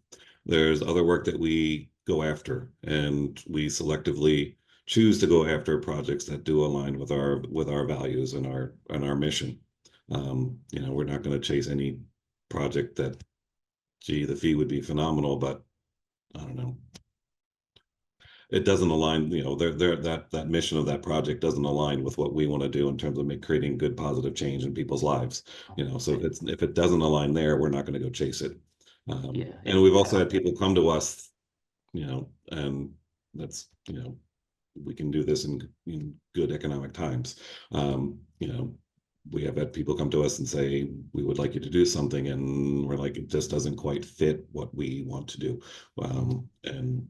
There's other work that we go after, and we selectively choose to go after projects that do align with our values and our mission. We're not going to chase any project that, gee, the fee would be phenomenal, but I don't know, it doesn't align. That mission of that project doesn't align with what we want to do in terms of creating good, positive change in people's lives. So if it doesn't align there, we're not going to go chase it. And we've also had people come to us, and that's, we can do this in good economic times. We have had people come to us and say, we would like you to do something, and we're like, it just doesn't quite fit what we want to do. And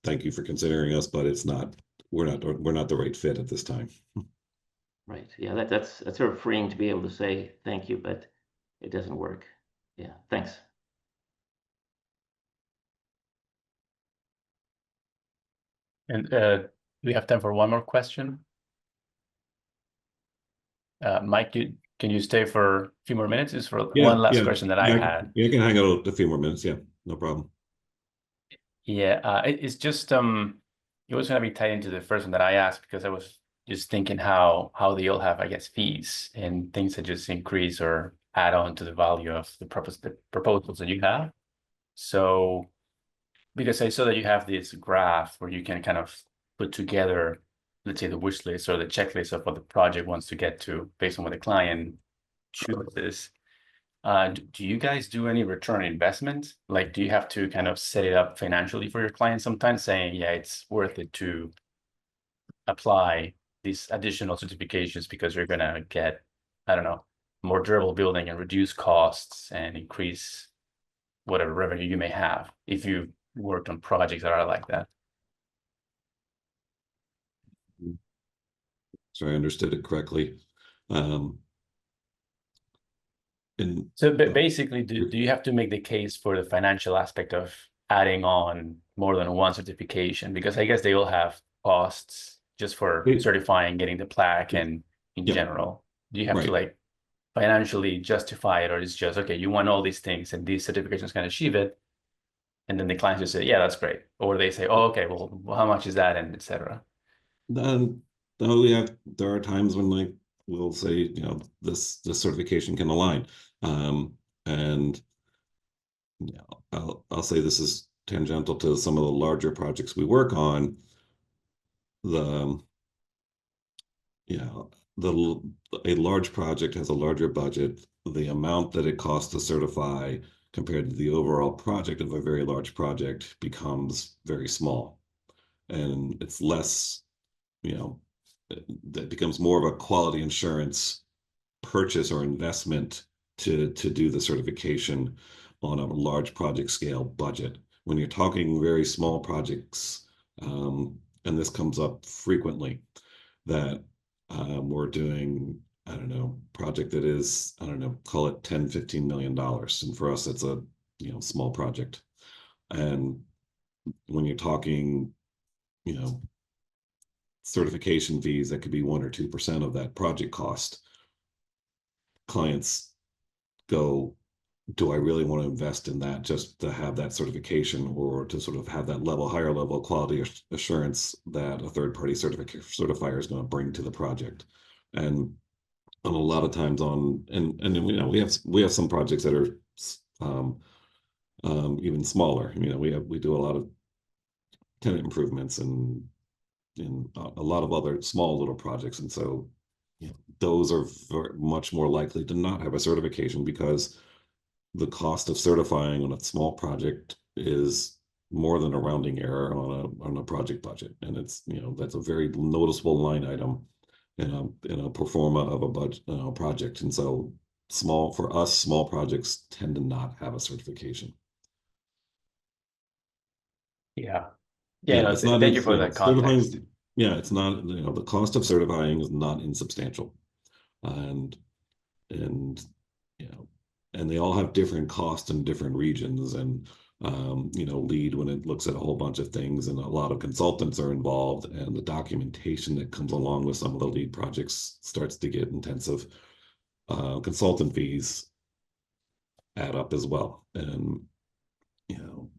thank you for considering us, but we're not the right fit at this time. Right. Yeah, that's sort of freeing to be able to say thank you, but it doesn't work. Yeah, thanks. And we have time for one more question. Mike, can you stay for a few more minutes? Just for one last question that I had. Yeah, I can hang out a few more minutes. Yeah, no problem. Yeah, it's just it was going to be tied into the first one that I asked, because I was just thinking how they all have, I guess, fees and things that just increase or add on to the value of the proposals that you have. So, because I saw that you have this graph where you can kind of put together, let's say, the wish list or the checklist of what the project wants to get to based on what the client chooses. Do you guys do any return on investment? Like, do you have to kind of set it up financially for your clients sometimes, saying, yeah, it's worth it to apply these additional certifications because you're going to get, I don't know, more durable building and reduce costs and increase whatever revenue you may have if you worked on projects that are like that? So I understood it correctly. So basically, do you have to make the case for the financial aspect of adding on more than one certification? Because I guess they all have costs just for certifying, getting the plaque, and in general. Do you have to like financially justify it, or it's just, okay, you want all these things and these certifications can achieve it, and then the clients just say, yeah, that's great, or they say, oh, okay, well, how much is that, and etc. There are times when we'll say, this certification can align, and I'll say this is tangential to some of the larger projects we work on. A large project has a larger budget. The amount that it costs to certify compared to the overall project of a very large project becomes very small, and it's less, that becomes more of a quality insurance purchase or investment to do the certification on a large project scale budget. When you're talking very small projects, and this comes up frequently, that we're doing, I don't know, project that is, I don't know, call it $10–15 million. And for us, it's a small project. And when you're talking, certification fees, that could be 1 or 2% of that project cost. Clients go, do I really want to invest in that just to have that certification, or to sort of have that higher level of quality assurance that a third-party certifier is going to bring to the project? And a lot of times we have some projects that are even smaller. We do a lot of tenant improvements and a lot of other small little projects, and so those are much more likely to not have a certification, because the cost of certifying on a small project is more than a rounding error on a project budget, and it's, you know, that's a very noticeable line item in a pro forma of a budget project. And so for us, small projects tend to not have a certification. Yeah. Yeah, No, it's not. thank you for that context. Yeah, it's not. You know, the cost of certifying is not insubstantial, and you know, and they all have different costs in different regions. And you know, LEED, when it looks at a whole bunch of things, and a lot of consultants are involved, and the documentation that comes along with some of the LEED projects starts to get intensive. Consultant fees add up as well, and you know,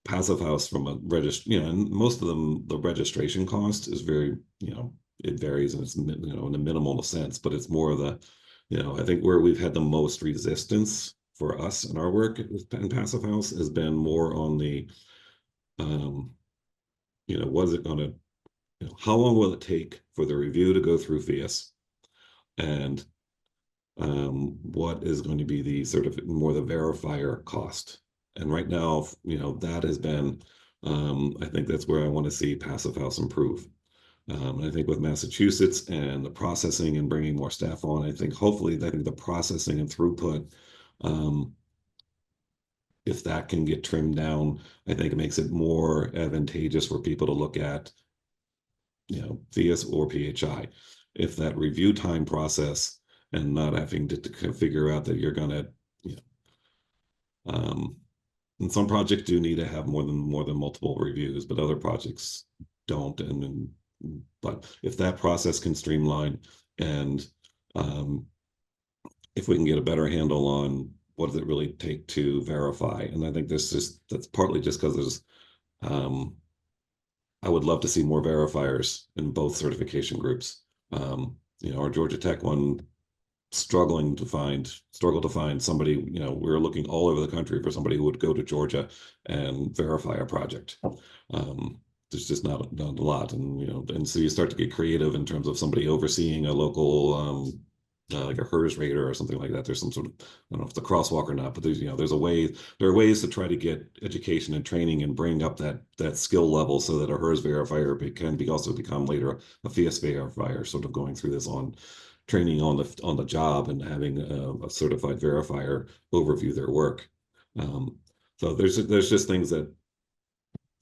passive house from a you know, and most of them, the registration cost is very, you know, it varies, and it's, you know, in a minimal sense, but it's more of the, you know, I think where we've had the most resistance for us in our work in passive house has been more on the, you know, what is it going to, you know, how long will it take for the review to go through Phius, and what is going to be the sort of more the verifier cost. And right now, you know, that has been, I think that's where I want to see passive house improve. I think with Massachusetts and the processing and bringing more staff on, I think hopefully the processing and throughput, if that can get trimmed down, I think it makes it more advantageous for people to look at, you know, Phius or PHI. If that review time process, and not having to figure out that you're gonna, you know, and some projects do need to have more than multiple reviews, but other projects don't. But if that process can streamline, and if we can get a better handle on what does it really take to verify, and I think that's partly just because there's, I would love to see more verifiers in both certification groups. You know, our Georgia Tech one struggled to find somebody. You know, we were looking all over the country for somebody who would go to Georgia and verify a project. There's just not a lot, and you know, and so you start to get creative in terms of somebody overseeing a local, like a HERS rater or something like that. There's some sort of, I don't know if it's a crosswalk or not, but there's, you know, there are ways to try to get education and training and bring up that skill level so that a HERS verifier can also become later a Phius verifier, sort of going through this on training on the job, and having a certified verifier overview their work. So there's just things that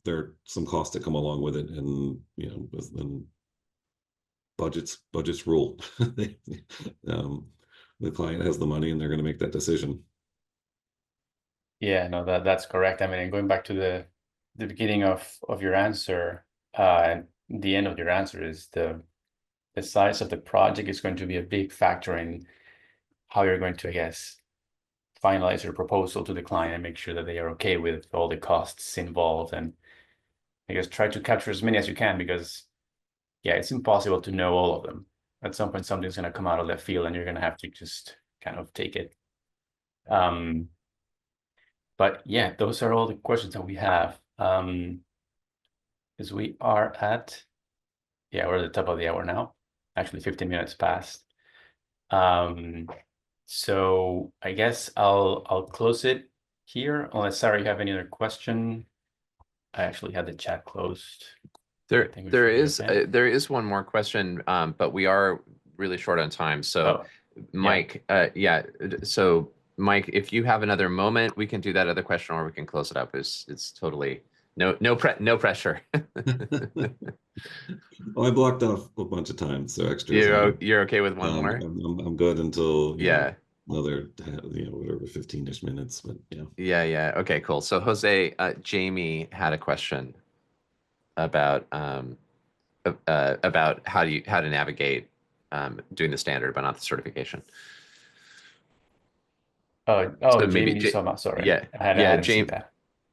there are some costs that come along with it, and you know, and budgets rule. The client has the money, and they're going to make that decision. Yeah, no, that's correct. I mean, and going back to the beginning of your answer, and the end of your answer is the size of the project is going to be a big factor in how you're going to, I guess, finalize your proposal to the client and make sure that they are okay with all the costs involved, and I guess try to capture as many as you can, because yeah, it's impossible to know all of them. At some point, something's going to come out of left field, and you're going to have to just kind of take it. But yeah, those are all the questions that we have. Because we are at, we're at the top of the hour now. Actually, 15 minutes past. So I guess I'll close it here, unless Sarah, you have any other question. I actually had the chat closed. There is one more question, but we are really short on time. So Mike, so Mike, if you have another moment, we can do that other question, or we can close it up. It's totally no pressure. Well, I blocked off a bunch of time, so extra. You're okay with one more? I'm good until another whatever 15-ish minutes, but yeah. Okay, cool. So Jose, Jamie had a question about how to navigate doing the standard but not the certification. So Jamie, sorry. Jamie.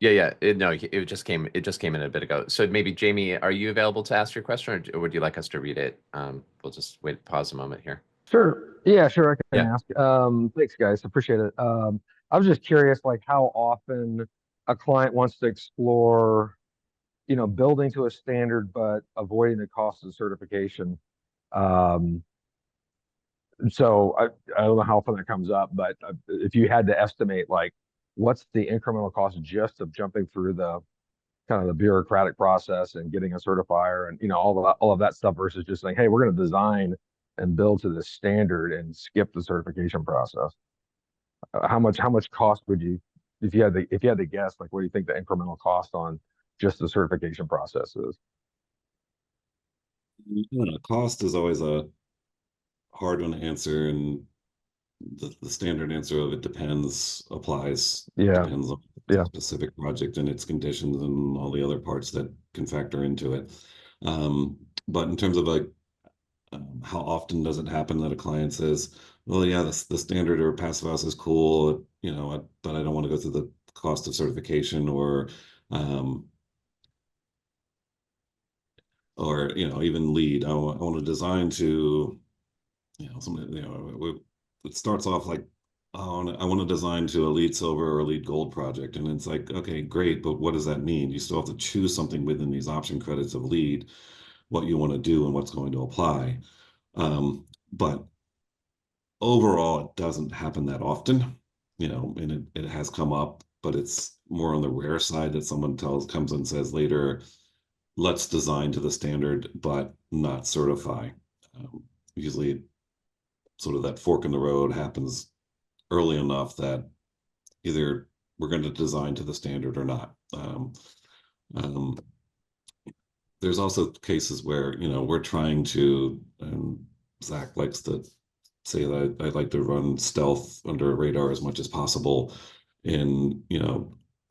It just came in a bit ago. So maybe Jamie, are you available to ask your question, or would you like us to read it? We'll just pause a moment here. Sure. Yeah, sure. I can ask. Thanks, guys. Appreciate it. I was just curious, like how often a client wants to explore, building to a standard, but avoiding the cost of certification. So I don't know how often that comes up, but if you had to estimate, like, what's the incremental cost just of jumping through the kind of the bureaucratic process and getting a certifier and all of that stuff versus just saying, hey, we're going to design and build to this standard and skip the certification process. How much cost would you, if you had to guess, like what do you think the incremental cost on just the certification process is? Cost is always a hard one to answer, and the standard answer of it depends applies. Yeah. Depends on the specific project and its conditions and all the other parts that can factor into it. But in terms of like how often does it happen that a client says, well, yeah, the standard or passive house is cool, but I don't want to go through the cost of certification or even lead. I want to design to, it starts off like, oh, I want to design to a lead silver or a lead gold project. And it's like, okay, great, but what does that mean? You still have to choose something within these option credits of lead, what you want to do and what's going to apply. But overall, it doesn't happen that often, and it has come up, but it's more on the rare side that someone comes and says later, let's design to the standard, but not certify. Usually sort of that fork in the road happens early enough that either we're going to design to the standard or not. There's also cases where, we're trying to, Zach likes to say that I like to run stealth under radar as much as possible and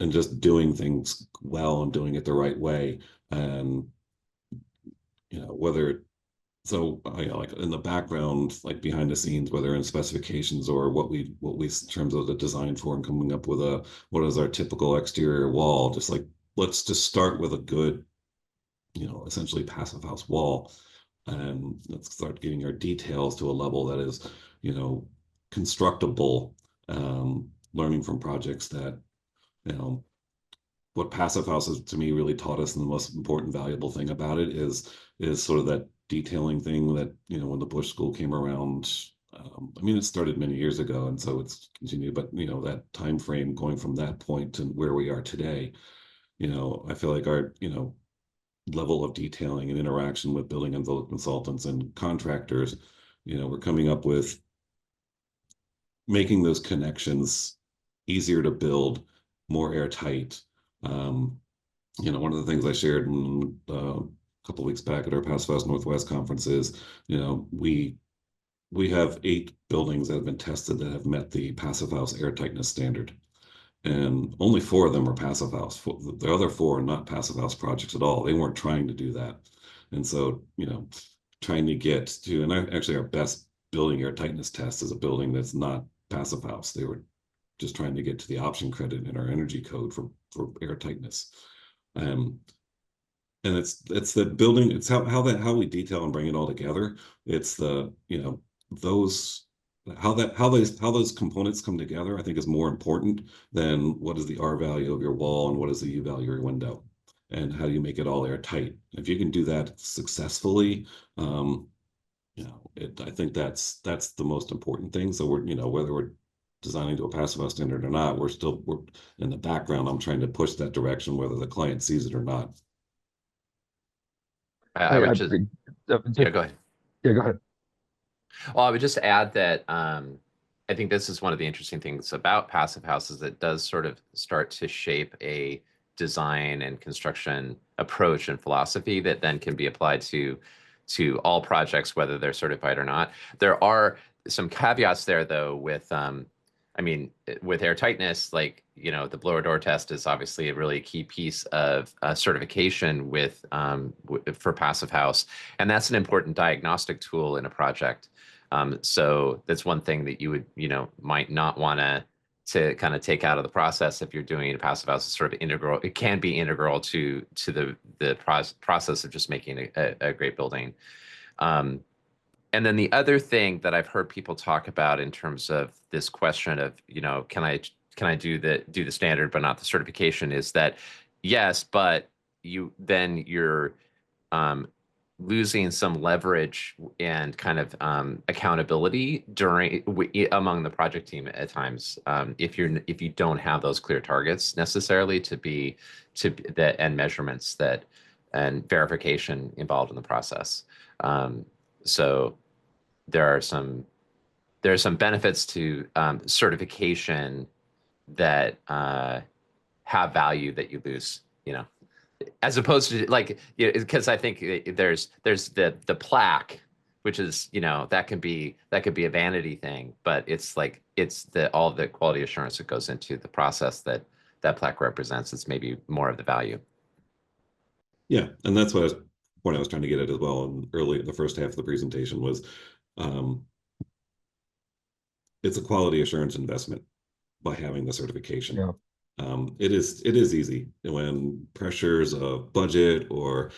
just doing things well and doing it the right way. And, whether like in the background, like behind the scenes, whether in specifications or what we in terms of the design for and coming up with what is our typical exterior wall, just like, let's just start with a good, essentially passive house wall. And let's start getting our details to a level that is, constructible, learning from projects that, what passive houses to me really taught us, and the most important valuable thing about it is sort of that detailing thing that, when the Bush School came around, it started many years ago, and so it's continued, but that time frame going from that point to where we are today, I feel like our, level of detailing and interaction with building consultants and contractors, we're coming up with making those connections easier to build, more airtight. One of the things I shared a couple of weeks back at our Passive House Northwest conference is, we have 8 buildings that have been tested that have met the Passive House airtightness standard. And only 4 of them are passive house. The other 4 are not passive house projects at all. They weren't trying to do that. And so, trying to get to, and actually our best building airtightness test is a building that's not passive house. They were just trying to get to the option credit in our energy code for airtightness. And it's the building, it's how we detail and bring it all together. It's the, how those components come together, I think, is more important than what is the R value of your wall and what is the U value of your window, and how do you make it all airtight. If you can do that successfully, I think that's the most important thing. So we're, whether we're designing to a passive house standard or not, we're in the background. I'm trying to push that direction, whether the client sees it or not. I would just, yeah, go ahead. Yeah, go ahead. Well, I would just add that I think this is one of the interesting things about passive houses that does sort of start to shape a design and construction approach and philosophy that then can be applied to all projects, whether they're certified or not. There are some caveats there, though, with with airtightness, like, the blower door test is obviously a really key piece of certification for passive house. And that's an important diagnostic tool in a project. So that's one thing that you would, might not want to kind of take out of the process if you're doing a passive house. Is sort of integral. It can be integral to the process of just making a great building. And then the other thing that I've heard people talk about in terms of this question of, can I do the standard but not the certification, is that yes, but you're losing some leverage and kind of accountability among the project team at times, if you don't have those clear targets necessarily and measurements and verification involved in the process. So there are some benefits to certification that have value that you lose, as opposed to like, because I think there's the plaque, which is, that can be a vanity thing, but it's all the quality assurance that goes into the process that plaque represents. It's maybe more of the value. Yeah, and that's what I was trying to get at as well. And the first half of the presentation was, it's a quality assurance investment by having the certification. Yeah. It is easy when pressures of budget or,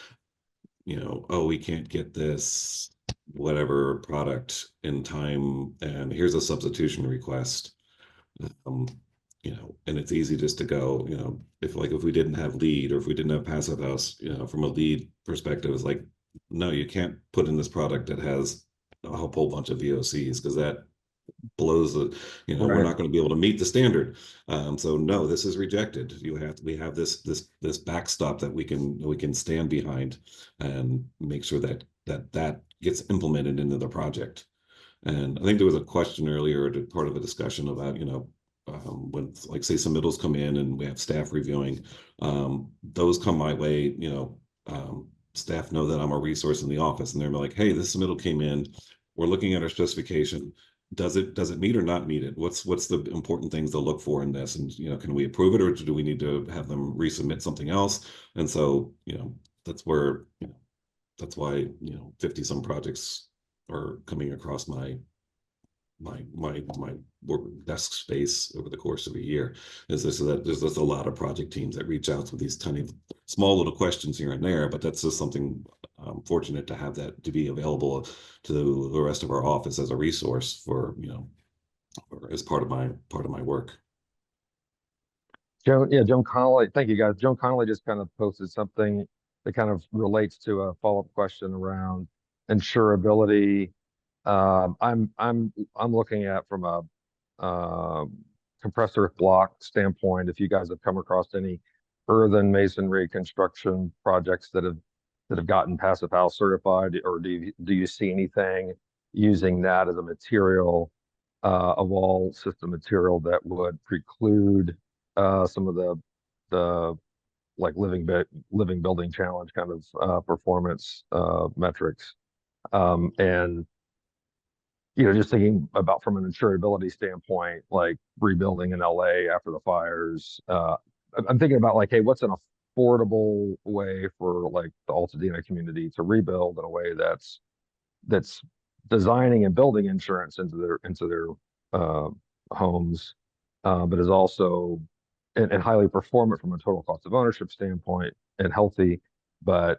oh, we can't get this whatever product in time, and here's a substitution request. And it's easy just to go, if we didn't have LEED or if we didn't have Passive House, from a LEED perspective, it's like, no, you can't put in this product that has a whole bunch of VOCs, because that blows the, we're not going to be able to meet the standard. So no, this is rejected. We have this backstop that we can stand behind and make sure that gets implemented into the project. And I think there was a question earlier, part of a discussion about, when, like, say, submittals come in and we have staff reviewing, those come my way, staff know that I'm a resource in the office, and they're like, hey, this submittal came in, we're looking at our specification. Does it meet or not meet it? What's the important things to look for in this? And, can we approve it, or do we need to have them resubmit something else? And so, that's where, that's why, 50 some projects are coming across my work desk space over the course of a year. Is this, so that there's just a lot of project teams that reach out with these tiny, small little questions here and there, but that's just something I'm fortunate to have that to be available to the rest of our office as a resource for, or as part of my work. Joan Connolly, thank you guys. Joan Connolly just kind of posted something that kind of relates to a follow-up question around insurability. I'm looking at from a compressor block standpoint, if you guys have come across any earthen masonry construction projects that have gotten Passive House certified, or do you see anything using that as a material, of all system material, that would preclude some of the like living building challenge kind of performance metrics? And just thinking about from an insurability standpoint, like rebuilding in LA after the fires, I'm thinking about like, hey, what's an affordable way for like the Altadena community to rebuild in a way that's designing and building insurance into their homes, but is also and highly performant from a total cost of ownership standpoint, and healthy, but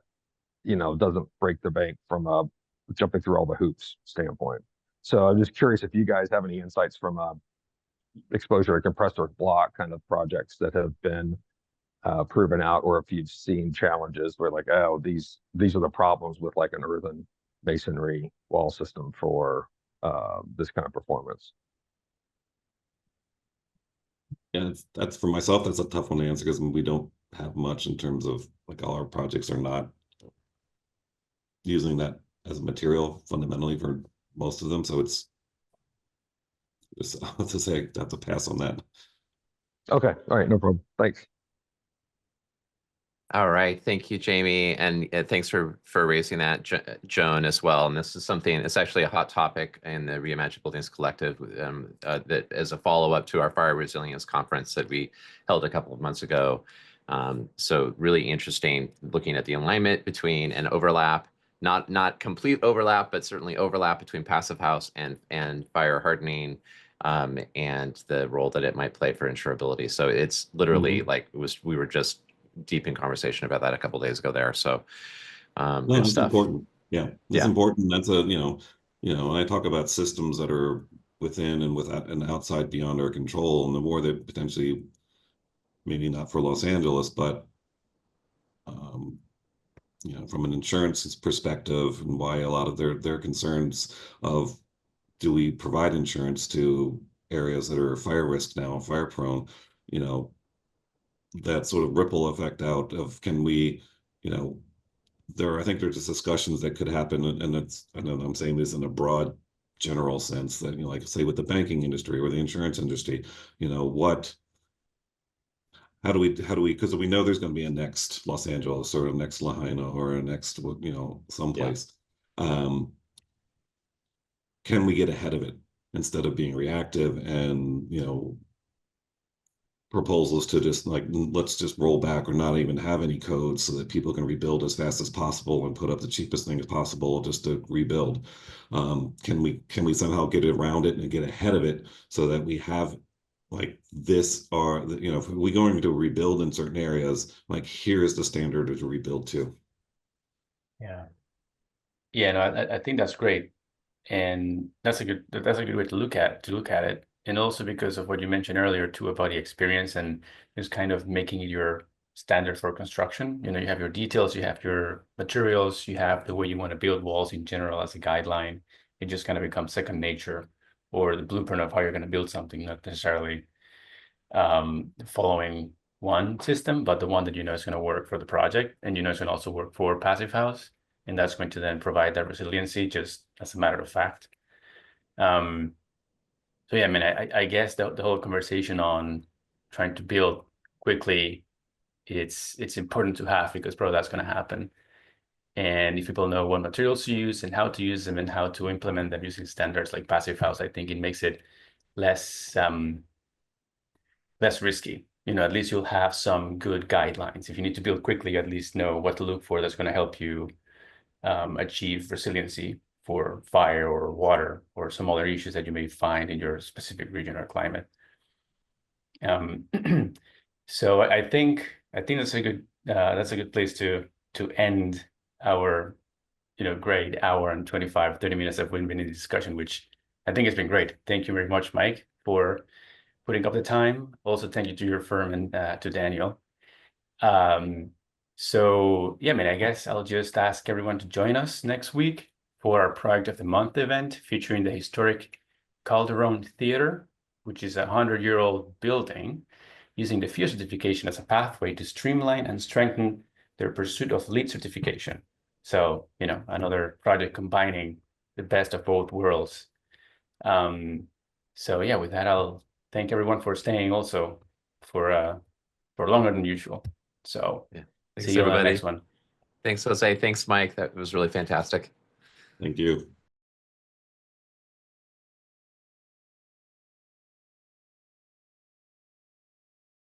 doesn't break the bank from a jumping through all the hoops standpoint. So I'm just curious if you guys have any insights from exposure to compressor block kind of projects that have been proven out, or if you've seen challenges where like, oh, these are the problems with like an earthen masonry wall system for this kind of performance. Yeah, that's for myself, that's a tough one to answer, because we don't have much in terms of, like, all our projects are not using that as a material fundamentally for most of them. So it's I'll have to say I have to pass on that. Okay. All right. No problem. Thanks. All right. Thank you, Jamie. And thanks for raising that, Joan, as well. And this is something, it's actually a hot topic in the Reimagine Buildings Collective, that as a follow-up to our fire resilience conference that we held a couple of months ago. So really interesting looking at the alignment between an overlap, not complete overlap, but certainly overlap between Passive House and fire hardening, and the role that it might play for insurability. So it's literally like we were just deep in conversation about that a couple of days ago there. So no, good it's stuff. Important. Yeah, it's important. That's a, when I talk about systems that are within and without and outside beyond our control, and the more that potentially, maybe not for Los Angeles, but from an insurance perspective, and why a lot of their concerns of, do we provide insurance to areas that are fire risk now, fire prone, that sort of ripple effect out of, can we, I think there's just discussions that could happen, and I'm saying this in a broad general sense, that, like say with the banking industry or the insurance industry, how do we, because we know there's going to be a next Los Angeles or a next Lahaina or a next, someplace. Can we get ahead of it instead of being reactive and, proposals to just like, let's just roll back or not even have any codes so that people can rebuild as fast as possible and put up the cheapest thing as possible just to rebuild. Can we somehow get around it and get ahead of it so that we have like this, or if we're going to rebuild in certain areas, like here's the standard to rebuild to. No, I think that's great, and that's a good way to look at it. And also because of what you mentioned earlier too about the experience and just kind of making it your standard for construction. You have your details, you have your materials, you have the way you want to build walls in general as a guideline. It just kind of becomes second nature, or the blueprint of how you're going to build something, not necessarily following one system, but the one that is going to work for the project, and it's going to also work for Passive House, and that's going to then provide that resiliency just as a matter of fact. So yeah, I mean, I guess the whole conversation on trying to build quickly, it's important to have, because probably that's going to happen. And if people know what materials to use and how to use them and how to implement them using standards like Passive House, I think it makes it less risky. At least you'll have some good guidelines. If you need to build quickly, at least know what to look for that's going to help you achieve resiliency for fire or water or some other issues that you may find in your specific region or climate. So I think that's a good place to end our great hour and 30 minutes of win-win discussion, which I think has been great. Thank you very much, Mike, for putting up the time. Also, thank you to your firm and to Daniel. So yeah, I mean, I guess I'll just ask everyone to join us next week for our Project of the Month event featuring the historic Calderon Theater, which is a 100-year-old building, using the PHI certification as a pathway to streamline and strengthen their pursuit of LEED certification. So, another project combining the best of both worlds. So yeah, with that, I'll thank everyone for staying also for longer than usual. So yeah. See you on the next one. Thanks, Jose. Thanks, Mike. That was really fantastic. Thank you.